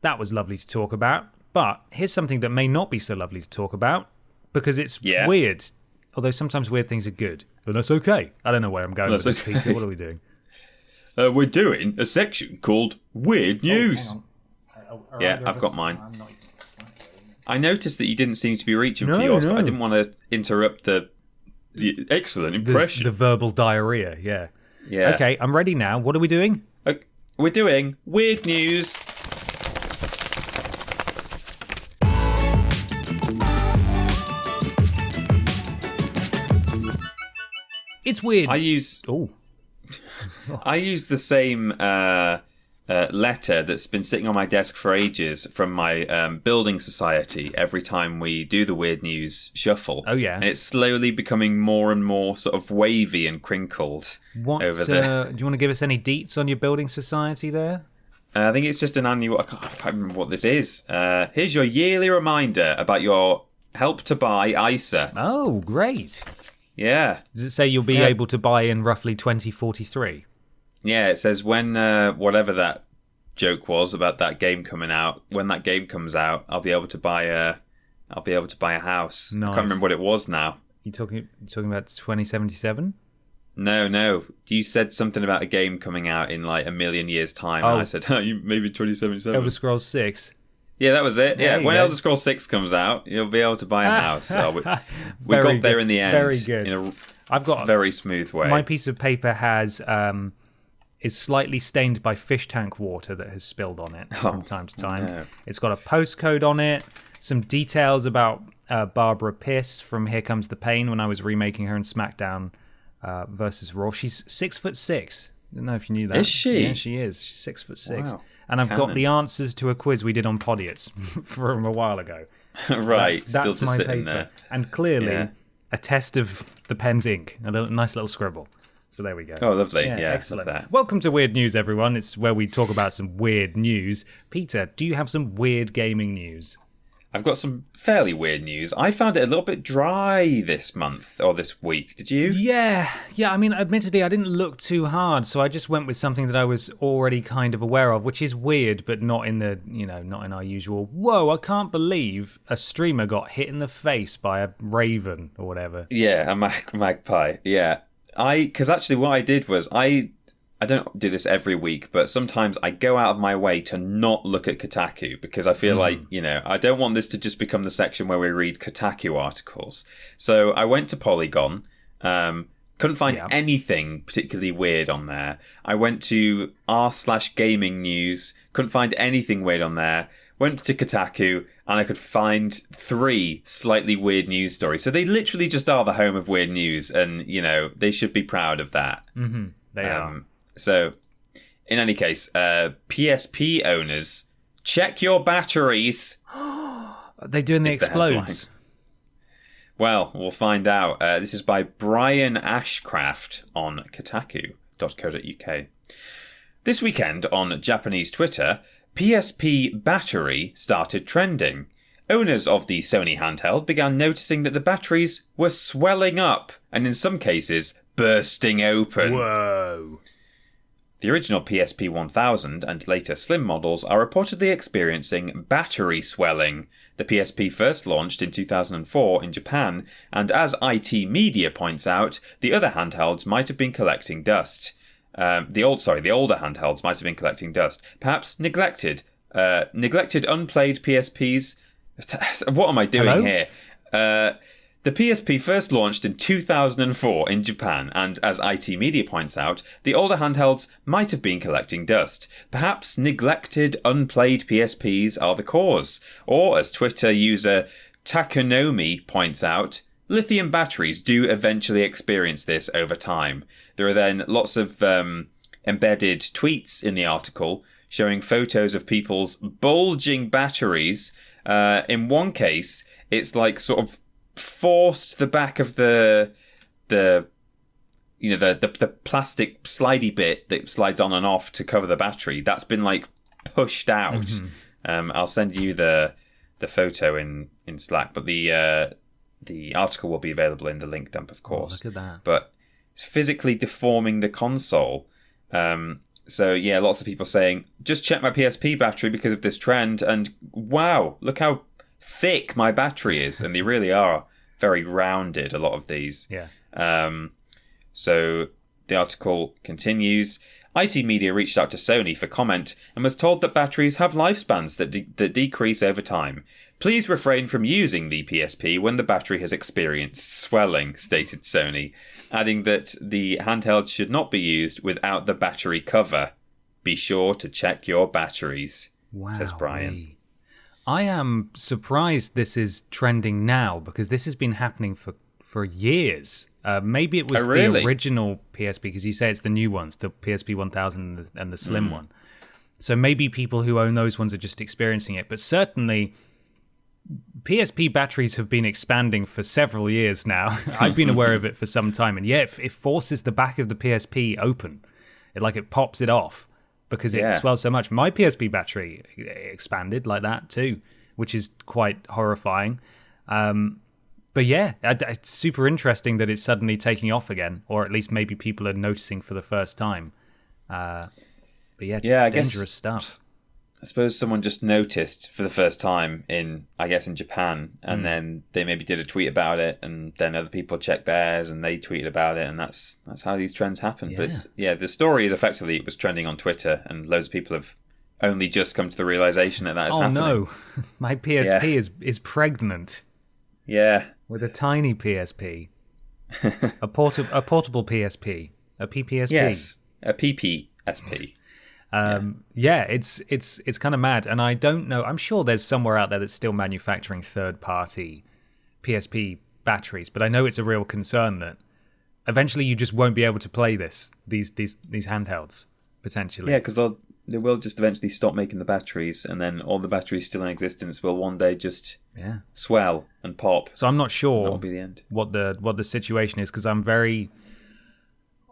[SPEAKER 1] that was lovely to talk about, but here's something that may not be so lovely to talk about, because it's weird. Although sometimes weird things are good. But that's okay. I don't know where I'm going with this, Peter. What are we doing?
[SPEAKER 2] We're doing a section called Weird News. I've got mine. I noticed that you didn't seem to be reaching for yours, but I didn't want to interrupt the excellent impression.
[SPEAKER 1] The verbal diarrhea, yeah. Okay, I'm ready now. What are we doing?
[SPEAKER 2] We're doing Weird News.
[SPEAKER 1] It's weird.
[SPEAKER 2] I use the same letter that's been sitting on my desk for ages from my building society every time we do the Weird News Shuffle.
[SPEAKER 1] Oh, yeah.
[SPEAKER 2] And it's slowly becoming more and more sort of wavy and crinkled over there.
[SPEAKER 1] Do you want to give us any deets on your building society there?
[SPEAKER 2] I think it's just an annual... I can't remember what this is. Here's your yearly reminder about your Help to Buy ISA.
[SPEAKER 1] Oh, great.
[SPEAKER 2] Yeah.
[SPEAKER 1] Does it say you'll be able to buy in roughly 2043?
[SPEAKER 2] Yeah, it says when whatever that joke was about that game coming out, when that game comes out, I'll be able to buy a house.
[SPEAKER 1] Nice.
[SPEAKER 2] I can't remember what it was now.
[SPEAKER 1] You talking about 2077?
[SPEAKER 2] No. You said something about a game coming out in like a million years' time, and I said, maybe 2077.
[SPEAKER 1] Elder Scrolls 6.
[SPEAKER 2] Yeah, that was it. Yeah, when
[SPEAKER 1] go.
[SPEAKER 2] Elder Scrolls 6 comes out, you'll be able to buy a house. So we got there in the end.
[SPEAKER 1] Very good.
[SPEAKER 2] I've got a very smooth way.
[SPEAKER 1] My piece of paper has is slightly stained by fish tank water that has spilled on it from time to time.
[SPEAKER 2] No.
[SPEAKER 1] It's got a postcode on it, some details about Barbara Pierce from Here Comes the Pain when I was remaking her in SmackDown versus Raw. She's 6'6". I don't know if you knew that.
[SPEAKER 2] Is she?
[SPEAKER 1] Yeah, she is. She's 6'6".
[SPEAKER 2] Wow.
[SPEAKER 1] And I've got the answers to a quiz we did on Podiots from a while ago.
[SPEAKER 2] Right,
[SPEAKER 1] That's
[SPEAKER 2] still just
[SPEAKER 1] my
[SPEAKER 2] sitting
[SPEAKER 1] paper.
[SPEAKER 2] there.
[SPEAKER 1] And clearly, a test of the pen's ink. Nice little scribble. So there we go.
[SPEAKER 2] Oh, lovely. Yeah,
[SPEAKER 1] excellent.
[SPEAKER 2] love that.
[SPEAKER 1] Welcome to Weird News, everyone. It's where we talk about some weird news. Peter, do you have some weird gaming news?
[SPEAKER 2] I've got some fairly weird news. I found it a little bit dry this month or this week. Did you?
[SPEAKER 1] Yeah. I mean, admittedly, I didn't look too hard, so I just went with something that I was already kind of aware of, which is weird, but not in the, not in our usual. Whoa! I can't believe a streamer got hit in the face by a raven or whatever.
[SPEAKER 2] Yeah, a magpie. Yeah, because actually what I did was I don't do this every week, but sometimes I go out of my way to not look at Kotaku because I feel like, I don't want this to just become the section where we read Kotaku articles. So I went to Polygon, couldn't find anything particularly weird on there. I went to r/gaming news, couldn't find anything weird on there. Went to Kotaku and I could find 3 slightly weird news stories. So they literally just are the home of weird news and, they should be proud of that.
[SPEAKER 1] Mm-hmm. They are.
[SPEAKER 2] So, in any case, PSP owners, check your batteries.
[SPEAKER 1] Are they doing the explodes?
[SPEAKER 2] Well, we'll find out. This is by Brian Ashcraft on Kotaku.co.uk. This weekend on Japanese Twitter, PSP battery started trending. Owners of the Sony handheld began noticing that the batteries were swelling up and in some cases bursting open.
[SPEAKER 1] Whoa.
[SPEAKER 2] The original PSP 1000 and later Slim models are reportedly experiencing battery swelling. The PSP first launched in 2004 in Japan, and as IT Media points out, the other handhelds might have been collecting dust. The older handhelds might have been collecting dust. Perhaps neglected unplayed PSPs. What am I doing here? The PSP first launched in 2004 in Japan, and as IT Media points out, the older handhelds might have been collecting dust. Perhaps neglected, unplayed PSPs are the cause. Or, as Twitter user Takonomi points out, lithium batteries do eventually experience this over time. There are then lots of embedded tweets in the article showing photos of people's bulging batteries. In one case, it's like sort of forced the back of the plastic slidey bit that slides on and off to cover the battery. That's been like pushed out. Mm-hmm. I'll send you the photo in Slack, but the article will be available in the link dump, of course.
[SPEAKER 1] Oh, look at that.
[SPEAKER 2] But it's physically deforming the console. So yeah, lots of people saying, just check my PSP battery because of this trend, and wow, look how thick my battery is. And they really are very rounded, a lot of these.
[SPEAKER 1] Yeah.
[SPEAKER 2] So the article continues. IT Media reached out to Sony for comment and was told that batteries have lifespans that decrease over time. Please refrain from using the PSP when the battery has experienced swelling, stated Sony, adding that the handheld should not be used without the battery cover. Be sure to check your batteries, says Brian.
[SPEAKER 1] I am surprised this is trending now because this has been happening for years. Maybe it was the original PSP, because you say it's the new ones, the PSP 1000 and the Slim one. So maybe people who own those ones are just experiencing it. But certainly, PSP batteries have been expanding for several years now. I've been aware of it for some time. And yeah, it forces the back of the PSP open. It pops it off because it swells so much. My PSP battery expanded like that too, which is quite horrifying. But yeah, it's super interesting that it's suddenly taking off again, or at least maybe people are noticing for the first time. But yeah, dangerous stuff.
[SPEAKER 2] I suppose someone just noticed for the first time in Japan, and then they maybe did a tweet about it, and then other people checked theirs and they tweeted about it, and that's how these trends happen.
[SPEAKER 1] Yeah.
[SPEAKER 2] But the story is effectively it was trending on Twitter, and loads of people have only just come to the realization that is happening.
[SPEAKER 1] Oh no, my PSP is pregnant.
[SPEAKER 2] Yeah.
[SPEAKER 1] With a tiny PSP. a portable PSP. A PPSP.
[SPEAKER 2] Yes, a PPSP.
[SPEAKER 1] Yeah, it's kind of mad, and I don't know. I'm sure there's somewhere out there that's still manufacturing third-party PSP batteries, but I know it's a real concern that eventually you just won't be able to play these handhelds potentially.
[SPEAKER 2] Yeah, because they will just eventually stop making the batteries, and then all the batteries still in existence will one day just swell and pop.
[SPEAKER 1] So I'm not sure
[SPEAKER 2] that'll be the end.
[SPEAKER 1] What the situation is, because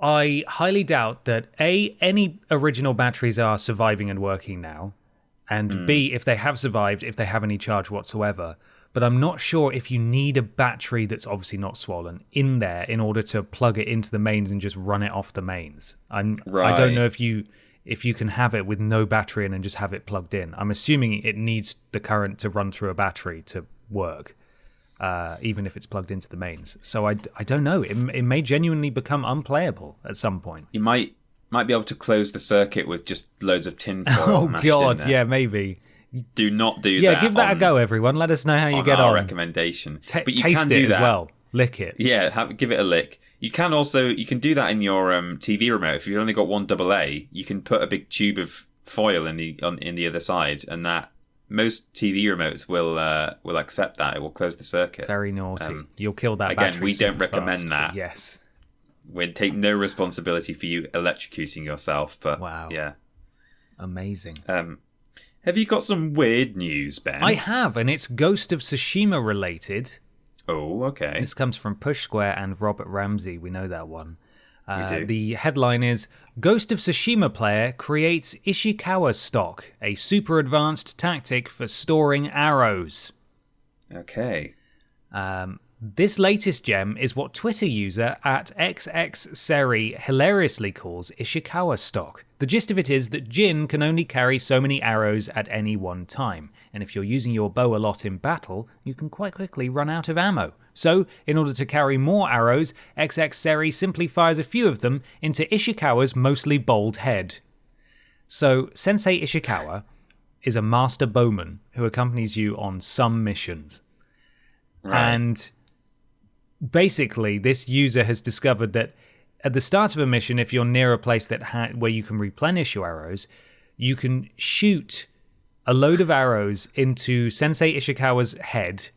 [SPEAKER 1] I highly doubt that A, any original batteries are surviving and working now, and B, if they have survived, if they have any charge whatsoever. But I'm not sure if you need a battery that's obviously not swollen in there in order to plug it into the mains and just run it off the mains. I don't know if you can have it with no battery in and just have it plugged in. I'm assuming it needs the current to run through a battery to work. Even if it's plugged into the mains. So I don't know. It may genuinely become unplayable at some point.
[SPEAKER 2] You might be able to close the circuit with just loads of tinfoil.
[SPEAKER 1] Oh
[SPEAKER 2] mashed
[SPEAKER 1] God,
[SPEAKER 2] in there.
[SPEAKER 1] yeah, maybe.
[SPEAKER 2] Do not do that.
[SPEAKER 1] Yeah, give that a go, everyone. Let us know how you get on.
[SPEAKER 2] Recommendation. But you
[SPEAKER 1] taste
[SPEAKER 2] can do
[SPEAKER 1] it
[SPEAKER 2] that
[SPEAKER 1] as well. Lick it.
[SPEAKER 2] Yeah, give it a lick. You can do that in your TV remote. If you've only got one AA, you can put a big tube of foil in the other side, and that. Most TV remotes will accept that. It will close the circuit.
[SPEAKER 1] Very naughty. You'll kill that
[SPEAKER 2] again,
[SPEAKER 1] battery.
[SPEAKER 2] We don't recommend
[SPEAKER 1] fast,
[SPEAKER 2] that.
[SPEAKER 1] Yes.
[SPEAKER 2] We take no responsibility for you electrocuting yourself. But
[SPEAKER 1] wow.
[SPEAKER 2] Yeah.
[SPEAKER 1] Amazing.
[SPEAKER 2] Have you got some weird news, Ben?
[SPEAKER 1] I have, and it's Ghost of Tsushima related.
[SPEAKER 2] Oh, okay.
[SPEAKER 1] This comes from Push Square and Robert Ramsey. We know that one.
[SPEAKER 2] We do.
[SPEAKER 1] The headline is, Ghost of Tsushima player creates Ishikawa stock, a super advanced tactic for storing arrows.
[SPEAKER 2] Okay.
[SPEAKER 1] This latest gem is what Twitter user at XXSeri hilariously calls Ishikawa stock. The gist of it is that Jin can only carry so many arrows at any one time, and if you're using your bow a lot in battle, you can quite quickly run out of ammo. So, in order to carry more arrows, XXSeri simply fires a few of them into Ishikawa's mostly bald head. So, Sensei Ishikawa is a master bowman who accompanies you on some missions.
[SPEAKER 2] Right.
[SPEAKER 1] And basically, this user has discovered that at the start of a mission, if you're near a place that where you can replenish your arrows, you can shoot a load of arrows into Sensei Ishikawa's head.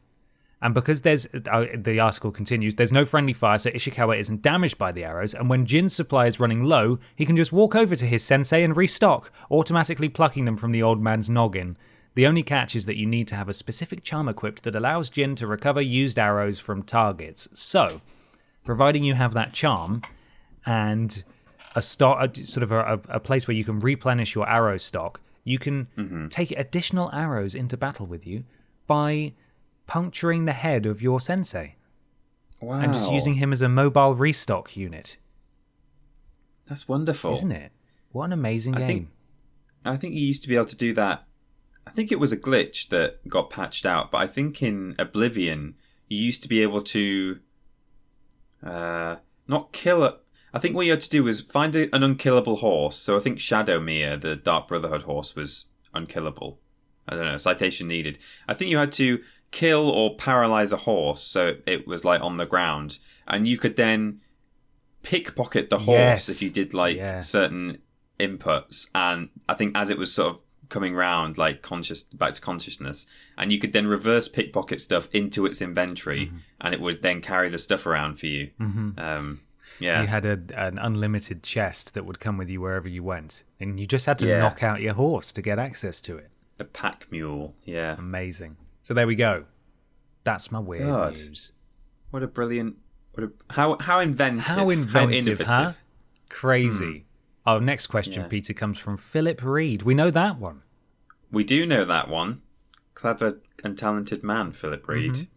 [SPEAKER 1] And because the article continues, there's no friendly fire, so Ishikawa isn't damaged by the arrows, and when Jin's supply is running low, he can just walk over to his sensei and restock, automatically plucking them from the old man's noggin. The only catch is that you need to have a specific charm equipped that allows Jin to recover used arrows from targets. So, providing you have that charm and a place where you can replenish your arrow stock, you can take additional arrows into battle with you by puncturing the head of your sensei.
[SPEAKER 2] Wow.
[SPEAKER 1] And just using him as a mobile restock unit.
[SPEAKER 2] That's wonderful.
[SPEAKER 1] Isn't it? What an amazing game.
[SPEAKER 2] I think you used to be able to do that. I think it was a glitch that got patched out, but I think in Oblivion, you used to be able to not kill it. I think what you had to do was find an unkillable horse. So I think Shadowmere, the Dark Brotherhood horse, was unkillable. I don't know, citation needed. I think you had to kill or paralyze a horse so it was like on the ground, and you could then pickpocket the horse if you did certain inputs. And I think as it was sort of coming round, like back to consciousness, and you could then reverse pickpocket stuff into its inventory, and it would then carry the stuff around for you. Yeah.
[SPEAKER 1] You had an unlimited chest that would come with you wherever you went, and you just had to
[SPEAKER 2] Yeah.
[SPEAKER 1] knock out your horse to get access to it.
[SPEAKER 2] A pack mule. Yeah.
[SPEAKER 1] Amazing. So there we go. That's my weird
[SPEAKER 2] God.
[SPEAKER 1] news.
[SPEAKER 2] What a brilliant. How inventive.
[SPEAKER 1] How inventive,
[SPEAKER 2] innovative.
[SPEAKER 1] huh? Crazy. Our next question, Peter, comes from Philip Reed. We know that one.
[SPEAKER 2] We do know that one. Clever and talented man, Philip Reed.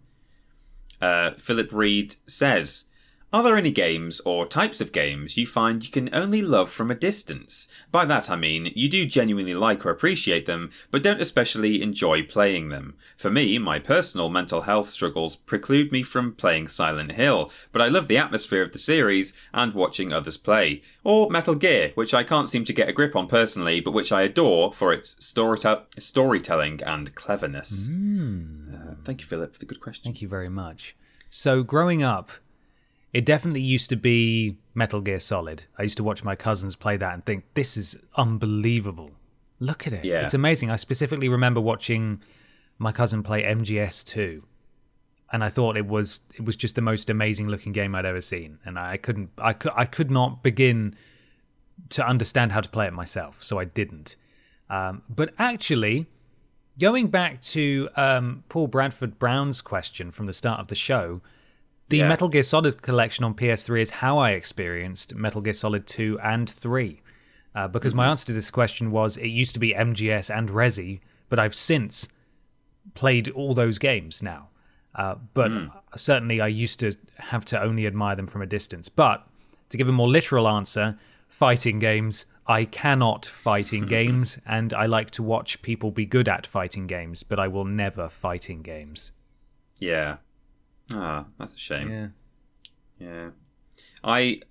[SPEAKER 2] Philip Reed says, are there any games or types of games you find you can only love from a distance? By that I mean, you do genuinely like or appreciate them, but don't especially enjoy playing them. For me, my personal mental health struggles preclude me from playing Silent Hill, but I love the atmosphere of the series and watching others play. Or Metal Gear, which I can't seem to get a grip on personally, but which I adore for its storytelling and cleverness. Thank you, Philip, for the good question.
[SPEAKER 1] Thank you very much. So growing up, it definitely used to be Metal Gear Solid. I used to watch my cousins play that and think, this is unbelievable. Look at it.
[SPEAKER 2] Yeah.
[SPEAKER 1] It's amazing. I specifically remember watching my cousin play MGS2, and I thought it was just the most amazing looking game I'd ever seen. And I could not begin to understand how to play it myself, so I didn't. But actually, going back to Paul Bradford Brown's question from the start of the show, the Metal Gear Solid collection on PS3 is how I experienced Metal Gear Solid 2 and 3. Because my answer to this question was, it used to be MGS and Resi, but I've since played all those games now. But certainly I used to have to only admire them from a distance. But to give a more literal answer, fighting games, I cannot fight in games, and I like to watch people be good at fighting games, but I will never fight in games.
[SPEAKER 2] Yeah. Ah, that's a shame.
[SPEAKER 1] Yeah.
[SPEAKER 2] Yeah. I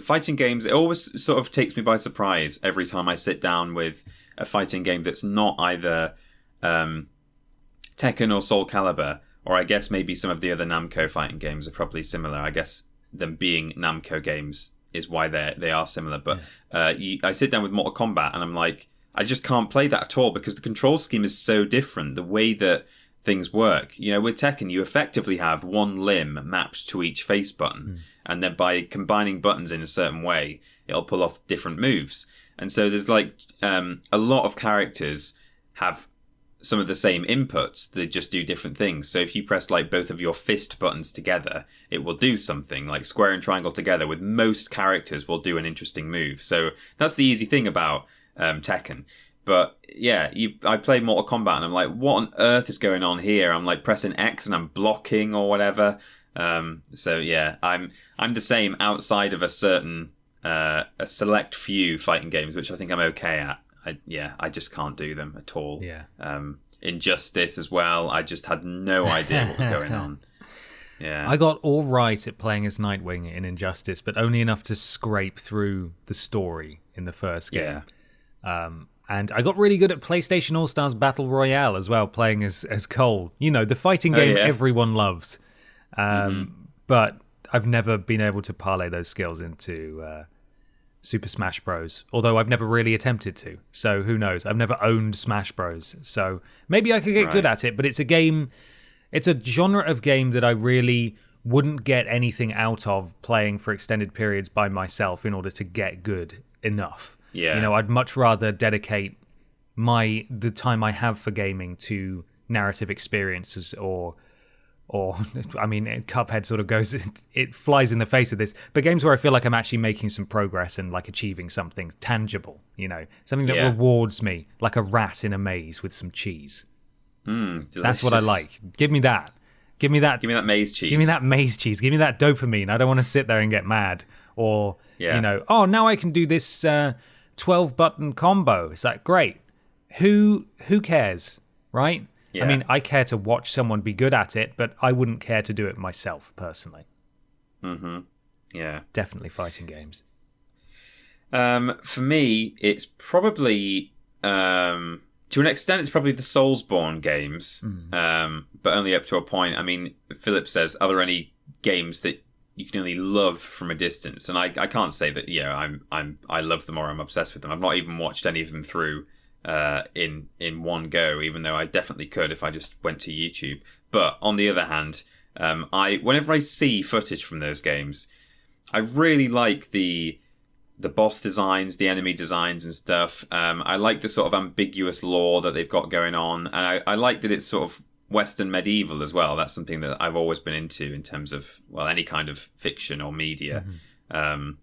[SPEAKER 2] fighting games, it always sort of takes me by surprise every time I sit down with a fighting game that's not either Tekken or Soul Calibur, or I guess maybe some of the other Namco fighting games are probably similar. I guess them being Namco games is why they are similar. But I sit down with Mortal Kombat and I'm like, I just can't play that at all because the control scheme is so different. The way that things work. You know, with Tekken, you effectively have one limb mapped to each face button. And then by combining buttons in a certain way, it'll pull off different moves. And so there's like a lot of characters have some of the same inputs. They just do different things. So if you press like both of your fist buttons together, it will do something. Like square and triangle together with most characters will do an interesting move. So that's the easy thing about Tekken. But yeah, I play Mortal Kombat and I'm like, what on earth is going on here? I'm like pressing X and I'm blocking or whatever. So yeah, I'm the same outside of a certain a select few fighting games, which I think I'm okay at. I just can't do them at all.
[SPEAKER 1] Yeah.
[SPEAKER 2] Injustice as well. I just had no idea what was going on. Yeah.
[SPEAKER 1] I got all right at playing as Nightwing in Injustice, but only enough to scrape through the story in the first game.
[SPEAKER 2] Yeah.
[SPEAKER 1] And I got really good at PlayStation All-Stars Battle Royale as well, playing as Cole. You know, the fighting game everyone loves. But I've never been able to parlay those skills into Super Smash Bros. Although I've never really attempted to. So who knows? I've never owned Smash Bros. So maybe I could get good at it. But it's a game, it's a genre of game that I really wouldn't get anything out of playing for extended periods by myself in order to get good enough.
[SPEAKER 2] Yeah.
[SPEAKER 1] You know, I'd much rather dedicate the time I have for gaming to narrative experiences or I mean, Cuphead sort of goes, it flies in the face of this, but games where I feel like I'm actually making some progress and like achieving something tangible, you know, something that rewards me, like a rat in a maze with some cheese. That's what I like. Give me that. Give me that
[SPEAKER 2] maze cheese.
[SPEAKER 1] Give me that maze cheese. Give me that dopamine. I don't want to sit there and get mad or, you know, oh, now I can do this 12-button combo. It's like, great. Who cares, right? Yeah. I mean, I care to watch someone be good at it, but I wouldn't care to do it myself, personally.
[SPEAKER 2] Yeah.
[SPEAKER 1] Definitely fighting games.
[SPEAKER 2] For me, it's probably, to an extent, it's probably the Soulsborne games, but only up to a point. I mean, Philip says, are there any games that you can only love from a distance? And I can't say that, I love them or I'm obsessed with them. I've not even watched any of them through in one go, even though I definitely could if I just went to YouTube. But on the other hand, whenever I see footage from those games, I really like the boss designs, the enemy designs and stuff. I like the sort of ambiguous lore that they've got going on, and I like that it's sort of Western medieval as well. That's something that I've always been into in terms of, well, any kind of fiction or media. That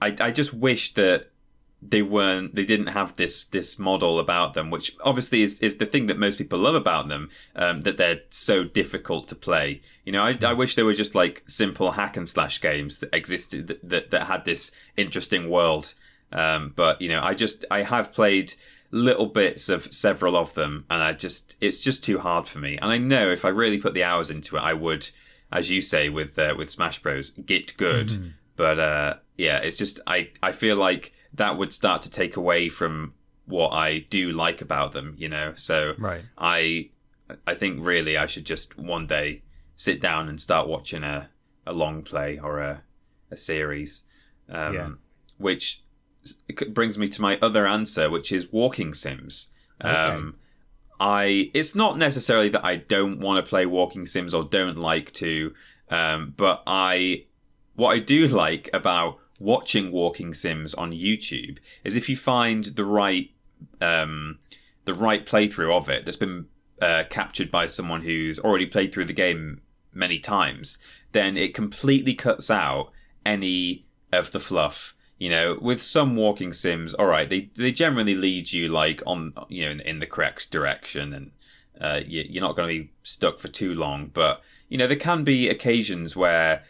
[SPEAKER 2] I just wish that they didn't have this model about them, which obviously is the thing that most people love about them, that they're so difficult to play. I wish they were just like simple hack and slash games that existed that had this interesting world. But I have played little bits of several of them, and it's just too hard for me. And I know if I really put the hours into it, I would, as you say with Smash Bros, get good. But it's just I feel like that would start to take away from what I do like about them. So
[SPEAKER 1] right.
[SPEAKER 2] I think really I should just one day sit down and start watching a long play or a series, which brings me to my other answer, which is walking sims.
[SPEAKER 1] Okay.
[SPEAKER 2] It's not necessarily that I don't want to play walking sims or don't like to, but what I do like about watching walking sims on YouTube is if you find the right playthrough of it that's been captured by someone who's already played through the game many times, then it completely cuts out any of the fluff. With some walking sims, all right, they generally lead you like on in the correct direction, and you're not going to be stuck for too long. But there can be occasions where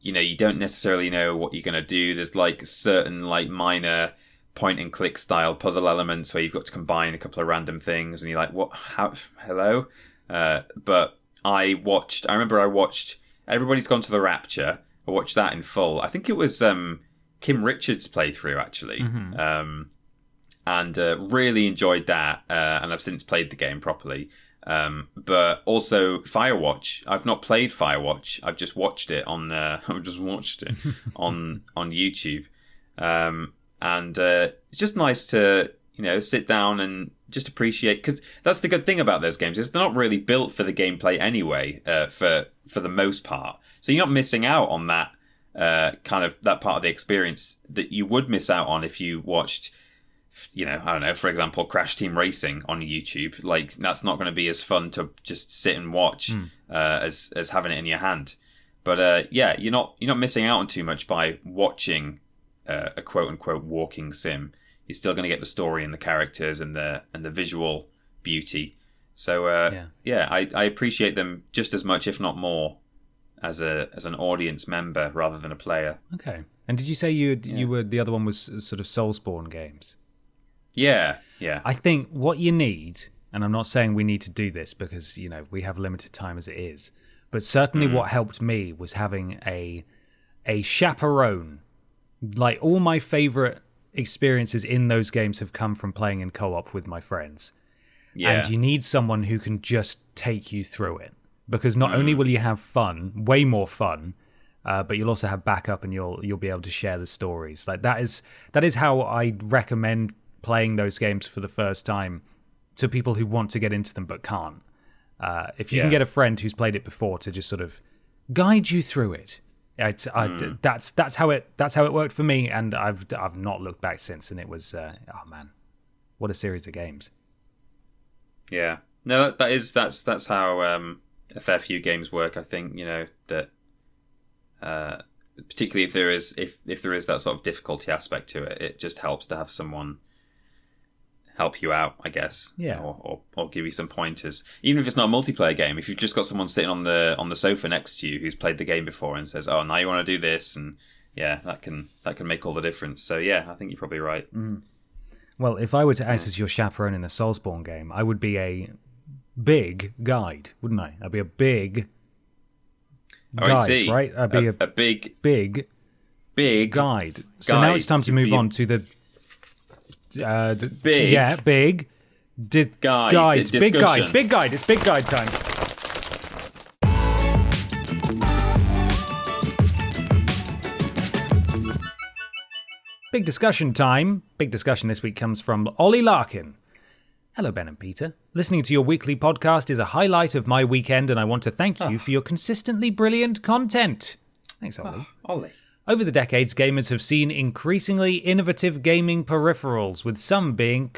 [SPEAKER 2] you don't necessarily know what you're going to do. There's like certain like minor point and click style puzzle elements where you've got to combine a couple of random things, and you're like, what? How? Hello? But I remember I watched Everybody's Gone to the Rapture. I watched that in full. I think it was Kim Richards' playthrough actually, and really enjoyed that. And I've since played the game properly. But also Firewatch. I've not played Firewatch. I've just watched it on. on YouTube, and it's just nice to sit down and just appreciate, because that's the good thing about those games is they're not really built for the gameplay anyway. For the most part, so you're not missing out on that kind of that part of the experience that you would miss out on if you watched. I don't know, for example, Crash Team Racing on YouTube. Like, that's not going to be as fun to just sit and watch as having it in your hand. But you're not missing out on too much by watching a quote unquote walking sim. You're still going to get the story and the characters and the visual beauty. So I appreciate them just as much, if not more, as an audience member rather than a player.
[SPEAKER 1] Okay. And did you say you were the other one was sort of Soulspawn games?
[SPEAKER 2] Yeah.
[SPEAKER 1] I think what you need, and I'm not saying we need to do this because, we have limited time as it is, but certainly what helped me was having a chaperone. Like, all my favorite experiences in those games have come from playing in co-op with my friends. Yeah. And you need someone who can just take you through it, because not only will you have fun, way more fun, but you'll also have backup, and you'll be able to share the stories. Like, that is how I recommend playing those games for the first time to people who want to get into them but can't. If you can get a friend who's played it before to just sort of guide you through it, that's how it worked for me, and I've not looked back since. And it was oh man, what a series of games.
[SPEAKER 2] Yeah, no, that's how a fair few games work. I think that particularly if there is that sort of difficulty aspect to it, it just helps to have someone help you out, I guess.
[SPEAKER 1] Yeah.
[SPEAKER 2] Or give you some pointers. Even if it's not a multiplayer game, if you've just got someone sitting on the sofa next to you who's played the game before and says, "Oh, now you want to do this," and that can make all the difference. So yeah, I think you're probably right.
[SPEAKER 1] Well, if I were to act as your chaperone in a Soulspawn game, I would be a big guide, wouldn't I? I'd be a big guide,
[SPEAKER 2] I see.
[SPEAKER 1] Right? I'd be
[SPEAKER 2] a big
[SPEAKER 1] guide. So now it's time to move on to the big guide. Big guide. It's big guide time. Big discussion time. Big discussion this week comes from Ollie Larkin. Hello, Ben and Peter. Listening to your weekly podcast is a highlight of my weekend, and I want to thank you for your consistently brilliant content. Thanks, Ollie.
[SPEAKER 2] Ollie.
[SPEAKER 1] Over the decades, gamers have seen increasingly innovative gaming peripherals, with some being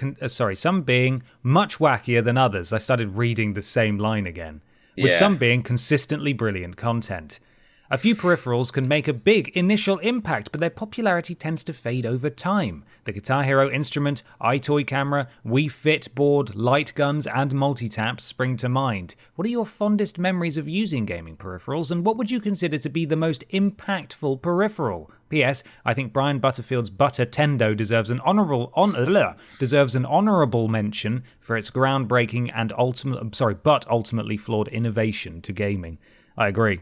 [SPEAKER 1] much wackier than others. I started reading the same line again. With some being consistently brilliant content. A few peripherals can make a big initial impact, but their popularity tends to fade over time. The Guitar Hero instrument, iToy camera, Wii Fit board, light guns, and multi-taps spring to mind. What are your fondest memories of using gaming peripherals, and what would you consider to be the most impactful peripheral? P.S. I think Brian Butterfield's Butter Tendo deserves an honourable mention for its groundbreaking and ultimately flawed innovation to gaming. I agree.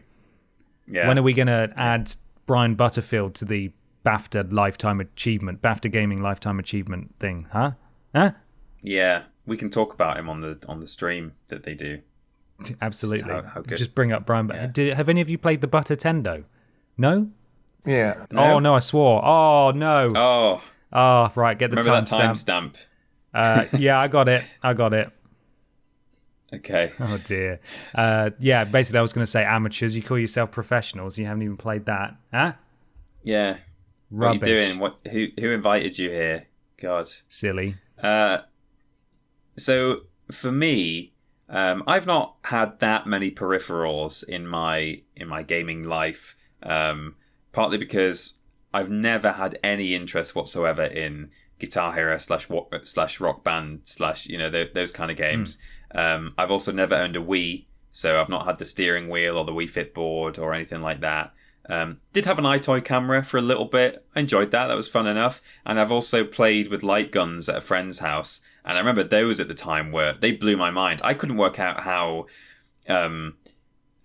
[SPEAKER 2] Yeah.
[SPEAKER 1] When are we going to add Brian Butterfield to the BAFTA Gaming Lifetime Achievement thing? Huh?
[SPEAKER 2] Yeah, we can talk about him on the stream that they do.
[SPEAKER 1] Absolutely.
[SPEAKER 2] How good.
[SPEAKER 1] Just bring up Brian. Yeah. Have any of you played the Butter Tendo? No?
[SPEAKER 3] Yeah.
[SPEAKER 1] No? Oh, no, I swore. Oh, no.
[SPEAKER 2] Oh,
[SPEAKER 1] right, get the
[SPEAKER 2] timestamp.
[SPEAKER 1] Yeah, I got it.
[SPEAKER 2] Okay.
[SPEAKER 1] Oh, dear. Basically, I was going to say amateurs. You call yourself professionals. You haven't even played that. Huh?
[SPEAKER 2] Yeah.
[SPEAKER 1] Rubbish.
[SPEAKER 2] What are you doing? Who invited you here? God.
[SPEAKER 1] Silly.
[SPEAKER 2] So, for me, I've not had that many peripherals in my gaming life, partly because I've never had any interest whatsoever in Guitar Hero / Rock Band / those kind of games. I've also never owned a Wii, so I've not had the steering wheel or the Wii Fit board or anything like that. Did have an iToy camera for a little bit. I enjoyed that. That was fun enough. And I've also played with light guns at a friend's house. And I remember those at the time they blew my mind. I couldn't work out how the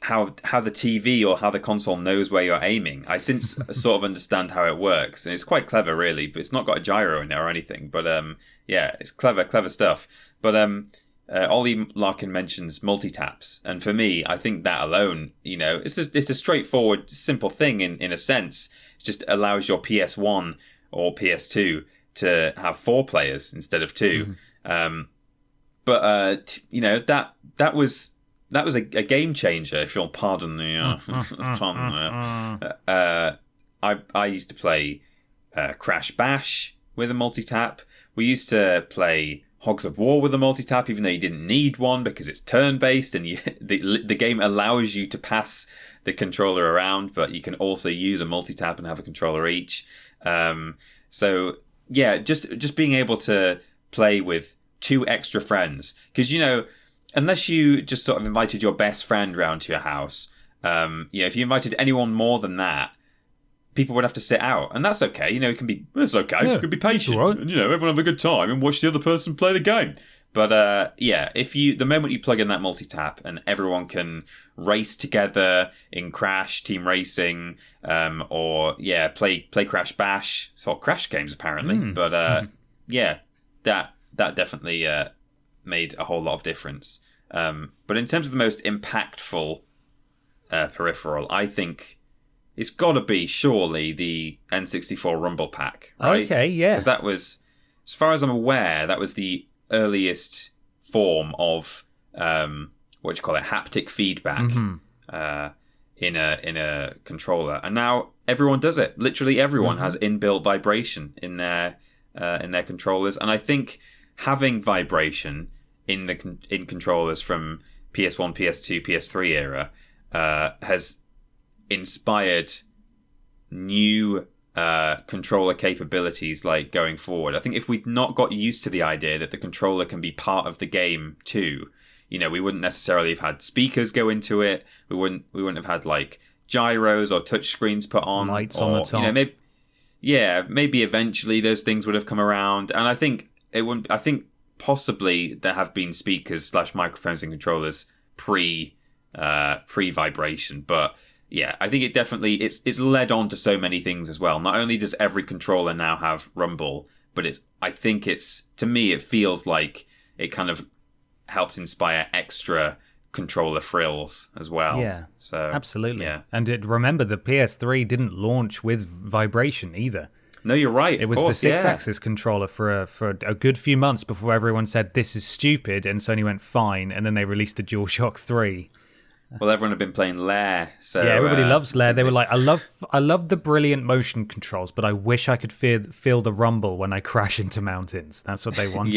[SPEAKER 2] TV or how the console knows where you're aiming. I since sort of understand how it works, and it's quite clever, really. But it's not got a gyro in it or anything. But it's clever stuff. But Ollie Larkin mentions multi-taps, and for me, I think that alone, it's a straightforward, simple thing in a sense. It just allows your PS1 or PS2 to have 4 players instead of 2. Mm-hmm. That was a game changer, if you'll pardon the fun. I used to play Crash Bash with a multi-tap. We used to play Hogs of War with a multi-tap, even though you didn't need one because it's turn-based and the game allows you to pass the controller around, but you can also use a multi-tap and have a controller each. Just being able to play with 2 extra friends, because unless you just sort of invited your best friend round to your house, if you invited anyone more than that, people would have to sit out, and that's okay. It's okay.
[SPEAKER 1] Yeah,
[SPEAKER 2] you can be patient,
[SPEAKER 1] right.
[SPEAKER 2] and everyone have a good time and watch the other person play the game. But the moment you plug in that multi-tap and everyone can race together in Crash Team Racing, or play Crash Bash, sort of Crash games apparently. But that definitely made a whole lot of difference. But in terms of the most impactful peripheral, I think it's got to be surely the N64 Rumble Pack, right?
[SPEAKER 1] Okay, yeah.
[SPEAKER 2] Because that was, as far as I'm aware, that was the earliest form of haptic feedback in a controller, and now everyone does it. Literally everyone has inbuilt vibration in their controllers, and I think having vibration in controllers from PS1, PS2, PS3 era has inspired new controller capabilities going forward. I think if we'd not got used to the idea that the controller can be part of the game too, we wouldn't necessarily have had speakers go into it. We wouldn't have had gyros or touch screens put on,
[SPEAKER 1] lights on the top.
[SPEAKER 2] Maybe eventually those things would have come around, and I think it wouldn't. I think possibly there have been speakers / microphones and controllers pre vibration, but yeah, I think it definitely it's led on to so many things as well. Not only does every controller now have rumble, but to me it feels like it kind of helped inspire extra controller frills as well.
[SPEAKER 1] Yeah,
[SPEAKER 2] so
[SPEAKER 1] absolutely.
[SPEAKER 2] Yeah.
[SPEAKER 1] And remember, the PS3 didn't launch with vibration either.
[SPEAKER 2] No, you're right.
[SPEAKER 1] It was the six-axis controller for a good few months before everyone said this is stupid, and Sony went fine, and then they released the DualShock 3.
[SPEAKER 2] Well, everyone had been playing Lair, so
[SPEAKER 1] yeah, everybody loves Lair. They were like, I love the brilliant motion controls, but I wish I could feel the rumble when I crash into mountains. That's what they wanted.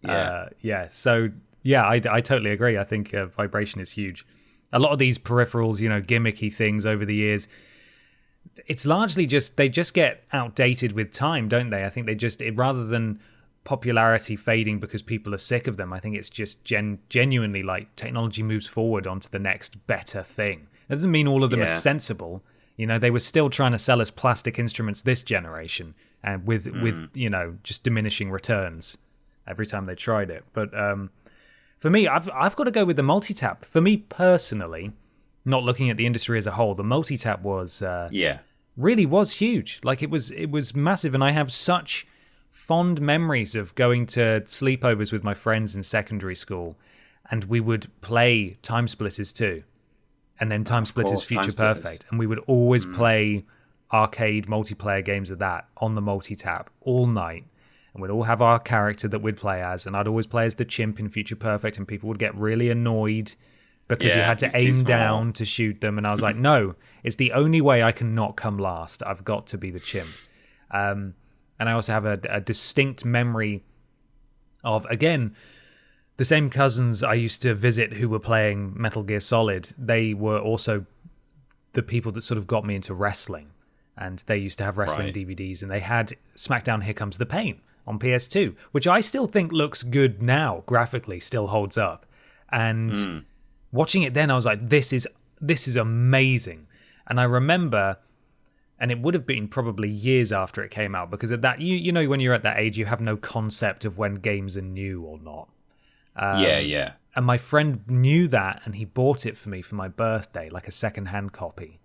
[SPEAKER 2] yeah.
[SPEAKER 1] So yeah, I totally agree. I think vibration is huge. A lot of these peripherals, gimmicky things over the years, it's largely they just get outdated with time, don't they? I think rather than popularity fading because people are sick of them, I think it's just genuinely like technology moves forward onto the next better thing. It doesn't mean all of them are sensible. They were still trying to sell us plastic instruments this generation, and with just diminishing returns every time they tried it. But for me, I've got to go with the multi-tap. For me personally, not looking at the industry as a whole, the multi-tap was really was huge. Like it was massive, and I have such fond memories of going to sleepovers with my friends in secondary school, and we would play Time Splitters 2, and then Time Splitters Future Perfect, and we would always play arcade multiplayer games of that on the multi-tap all night, and we'd all have our character that we'd play as, and I'd always play as the chimp in Future Perfect, and people would get really annoyed because you had to aim down to shoot them, and I was like, no, it's the only way I can not come last. I've got to be the chimp. And I also have a distinct memory of, again, the same cousins I used to visit who were playing Metal Gear Solid. They were also the people that sort of got me into wrestling. And they used to have wrestling DVDs. And they had SmackDown Here Comes the Pain on PS2, which I still think looks good now, graphically, still holds up. And watching it then, I was like, this is amazing. And I remember... And it would have been probably years after it came out, because at that, you know, when you're at that age, you have no concept of when games are new or not.
[SPEAKER 2] Yeah.
[SPEAKER 1] And my friend knew that, and he bought it for me for my birthday, like a second-hand copy.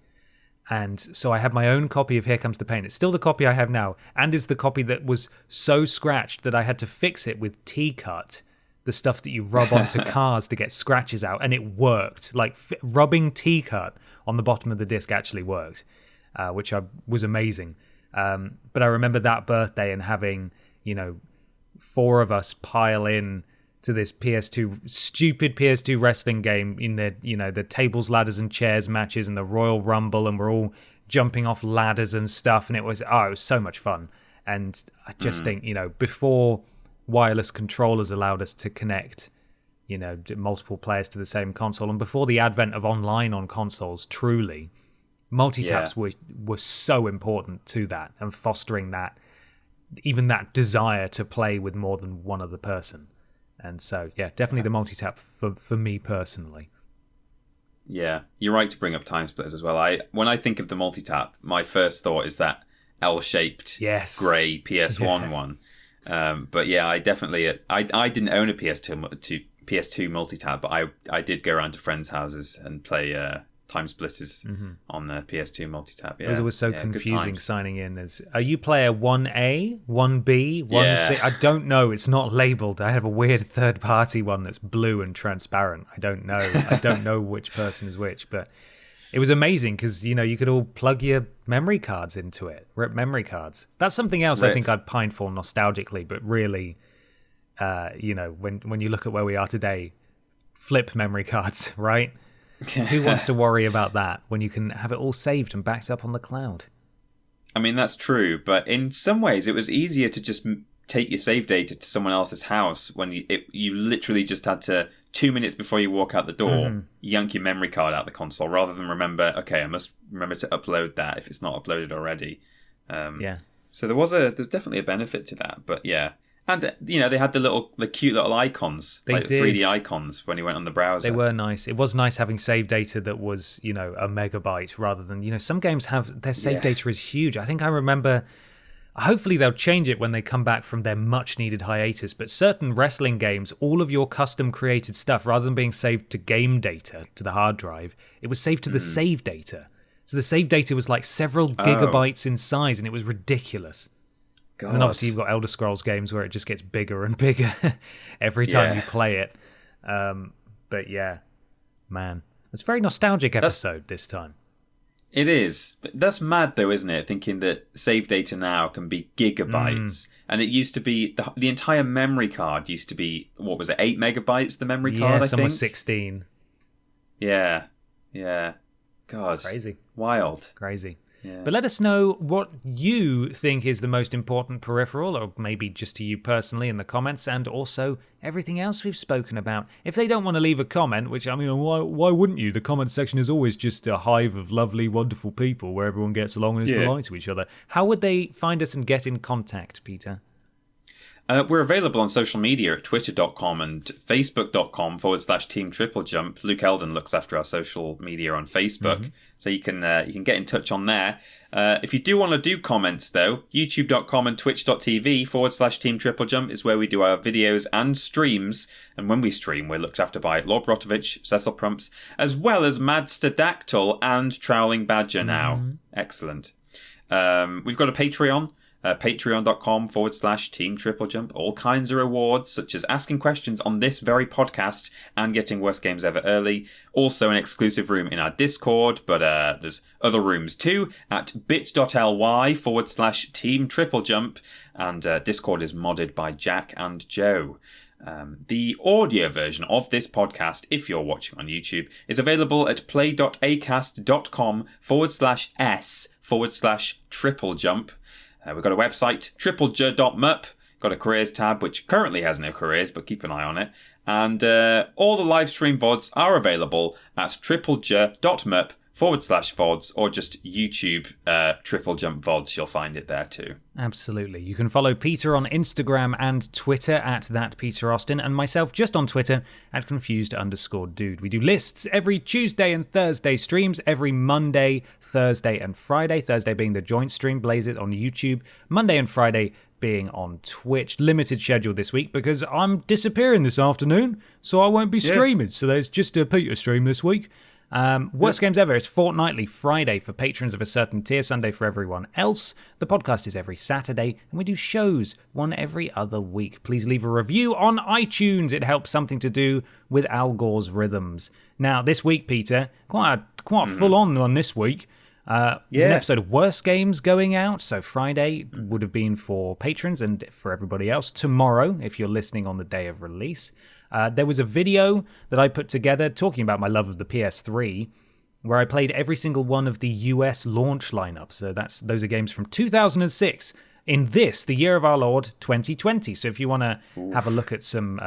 [SPEAKER 1] And so I have my own copy of Here Comes the Pain. It's still the copy I have now, and is the copy that was so scratched that I had to fix it with T-Cut, the stuff that you rub onto cars to get scratches out, and it worked. Like rubbing T-Cut on the bottom of the disc actually worked. Which was amazing. But I remember that birthday and having, 4 of us pile in to this stupid PS2 wrestling game in the tables, ladders, and chairs matches and the Royal Rumble, and we're all jumping off ladders and stuff, and it was so much fun. And I just think, before wireless controllers allowed us to connect, multiple players to the same console, and before the advent of online on consoles, truly, multi-taps were so important to that, and fostering that, even that desire to play with more than one other person. And so, definitely the multi-tap for me personally.
[SPEAKER 2] Yeah, you're right to bring up Time Splitters as well. When I think of the multi-tap, my first thought is that L-shaped grey PS1 one. But yeah, I definitely... I didn't own a PS2 multi-tap, but I did go around to friends' houses and play... Time Splitters on the PS2 multi-tap.
[SPEAKER 1] It was always so confusing signing in as, are you player 1A, 1B, 1C? I don't know. It's not labeled. I have a weird third-party one that's blue and transparent. I don't know. I don't know which person is which, but it was amazing because, you could all plug your memory cards into it. Rip memory cards. That's something else I think I'd pine for nostalgically, but really, when you look at where we are today, flip memory cards, right? Who wants to worry about that when you can have it all saved and backed up on the cloud?
[SPEAKER 2] I mean, that's true, but in some ways it was easier to just take your save data to someone else's house when you literally just had to, 2 minutes before you walk out the door, yank your memory card out the console, rather than I must remember to upload that if it's not uploaded already. So there's definitely a benefit to that, but yeah. And, they had the cute little icons, the 3D icons when you went on the browser.
[SPEAKER 1] They were nice. It was nice having save data that was, a megabyte rather than, some games have, their save data is huge. I think I remember, hopefully they'll change it when they come back from their much needed hiatus, but certain wrestling games, all of your custom created stuff, rather than being saved to game data, to the hard drive, it was saved to the save data. So the save data was like several gigabytes in size, and it was ridiculous. God. And obviously you've got Elder Scrolls games where it just gets bigger and bigger every time you play it. But yeah, man. It's a very nostalgic episode this time.
[SPEAKER 2] It is. But that's mad, though, isn't it? Thinking that save data now can be gigabytes. And it used to be, the entire memory card used to be, what was it, 8 megabytes, the memory card, I
[SPEAKER 1] some
[SPEAKER 2] think?
[SPEAKER 1] was 16.
[SPEAKER 2] Yeah. God.
[SPEAKER 1] Crazy.
[SPEAKER 2] Wild.
[SPEAKER 1] Crazy.
[SPEAKER 2] Yeah.
[SPEAKER 1] But let us know what you think is the most important peripheral, or maybe just to you personally in the comments, and also everything else we've spoken about. If they don't want to leave a comment, which, I mean, why wouldn't you? The comment section is always just a hive of lovely, wonderful people where everyone gets along and is polite to each other. How would they find us and get in contact, Peter?
[SPEAKER 2] We're available on social media at twitter.com and facebook.com/Team TripleJump. Luke Eldon looks after our social media on Facebook, so you can get in touch on there. If you do want to do comments, though, youtube.com and twitch.tv/Team TripleJump is where we do our videos and streams. And when we stream, we're looked after by Lord Brotovich, Cecil Prumps, as well as Madsterdactyl and Trowling Badger now. Excellent. We've got a Patreon. Patreon.com/Team TripleJump. All kinds of rewards, such as asking questions on this very podcast and getting Worst Games Ever early. Also an exclusive room in our Discord, but there's other rooms too at bit.ly/Team TripleJump. And Discord is modded by Jack and Joe. The audio version of this podcast, if you're watching on YouTube, is available at play.acast.com/s/TripleJump. We've got a website, triplej.mup. Got a careers tab, which currently has no careers, but keep an eye on it. And all the live stream VODs are available at triplej.mup/VODs, or just YouTube TripleJump VODs. You'll find it there too.
[SPEAKER 1] Absolutely. You can follow Peter on Instagram and Twitter at @ThatPeterAustin, and myself just on Twitter at @confused_dude. We do lists every Tuesday and Thursday streams, every Monday, Thursday and Friday. Thursday being the joint stream, Blaze It on YouTube. Monday and Friday being on Twitch. Limited schedule this week because I'm disappearing this afternoon, so I won't be streaming. So there's just a Peter stream this week. Worst Games Ever is fortnightly, Friday for patrons of a certain tier, Sunday for everyone else. The podcast is every Saturday, and we do shows one every other week. Please leave a review on iTunes. It helps something to do with Al Gore's rhythms. Now, this week, Peter, quite a full-on one this week. There's an episode of Worst Games going out, so Friday would have been for patrons and for everybody else. Tomorrow, if you're listening on the day of release. There was a video that I put together talking about my love of the PS3, where I played every single one of the US launch lineup. So those are games from 2006 in the year of our Lord 2020. So if you want to have a look at some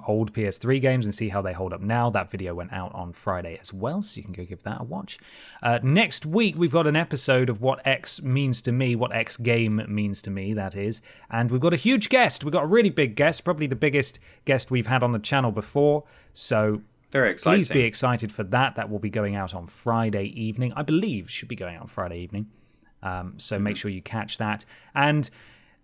[SPEAKER 1] old PS3 games and see how they hold up now, that video went out on Friday as well, so you can go give that a watch. Next week, we've got an episode of What X Means to Me, What X Game Means to Me, that is. And we've got a huge guest. We've got a really big guest, probably the biggest guest we've had on the channel before. So
[SPEAKER 2] very exciting.
[SPEAKER 1] Please be excited for that. That will be going out on Friday evening. I believe should be going out on Friday evening. So make sure you catch that. And,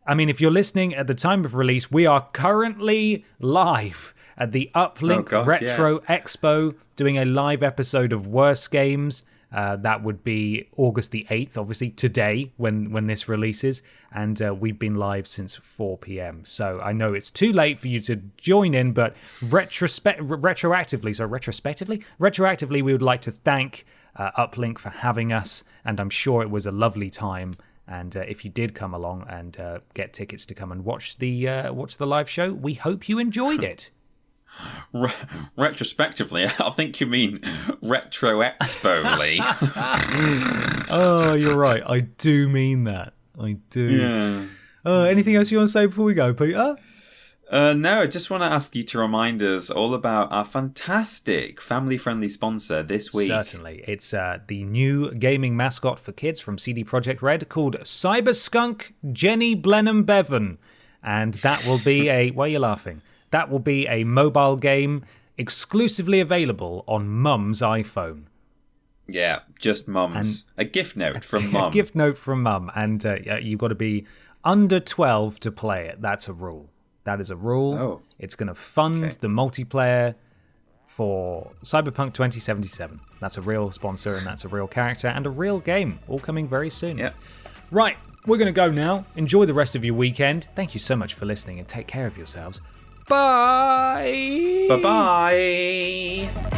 [SPEAKER 1] I mean, if you're listening at the time of release, we are currently live at the Uplink Retro Expo doing a live episode of Worst Games. That would be August the 8th, obviously, today when this releases. And we've been live since 4 p.m. So I know it's too late for you to join in, but retroactively, we would like to thank Uplink for having us, and I'm sure it was a lovely time. And if you did come along and get tickets to come and watch the live show, we hope you enjoyed it.
[SPEAKER 2] Retrospectively, I think you mean Retro Expo, Lee.
[SPEAKER 1] Oh, you're right. I do mean that. I do.
[SPEAKER 2] Yeah.
[SPEAKER 1] Anything else you want to say before we go, Peter?
[SPEAKER 2] No, I just want to ask you to remind us all about our fantastic family-friendly sponsor this week.
[SPEAKER 1] Certainly. It's the new gaming mascot for kids from CD Projekt Red called Cyberskunk Jenny Blenheim Bevan. And that will be why are you laughing? That will be a mobile game exclusively available on Mum's iPhone.
[SPEAKER 2] Yeah, just Mum's. A gift note from Mum.
[SPEAKER 1] A gift note from Mum. And you've got to be under 12 to play it. That's a rule. That is a rule.
[SPEAKER 2] Oh.
[SPEAKER 1] It's going to fund the multiplayer for Cyberpunk 2077. That's a real sponsor, and that's a real character, and a real game. All coming very soon.
[SPEAKER 2] Yeah.
[SPEAKER 1] Right, we're going to go now. Enjoy the rest of your weekend. Thank you so much for listening, and take care of yourselves. Bye!
[SPEAKER 2] Bye-bye!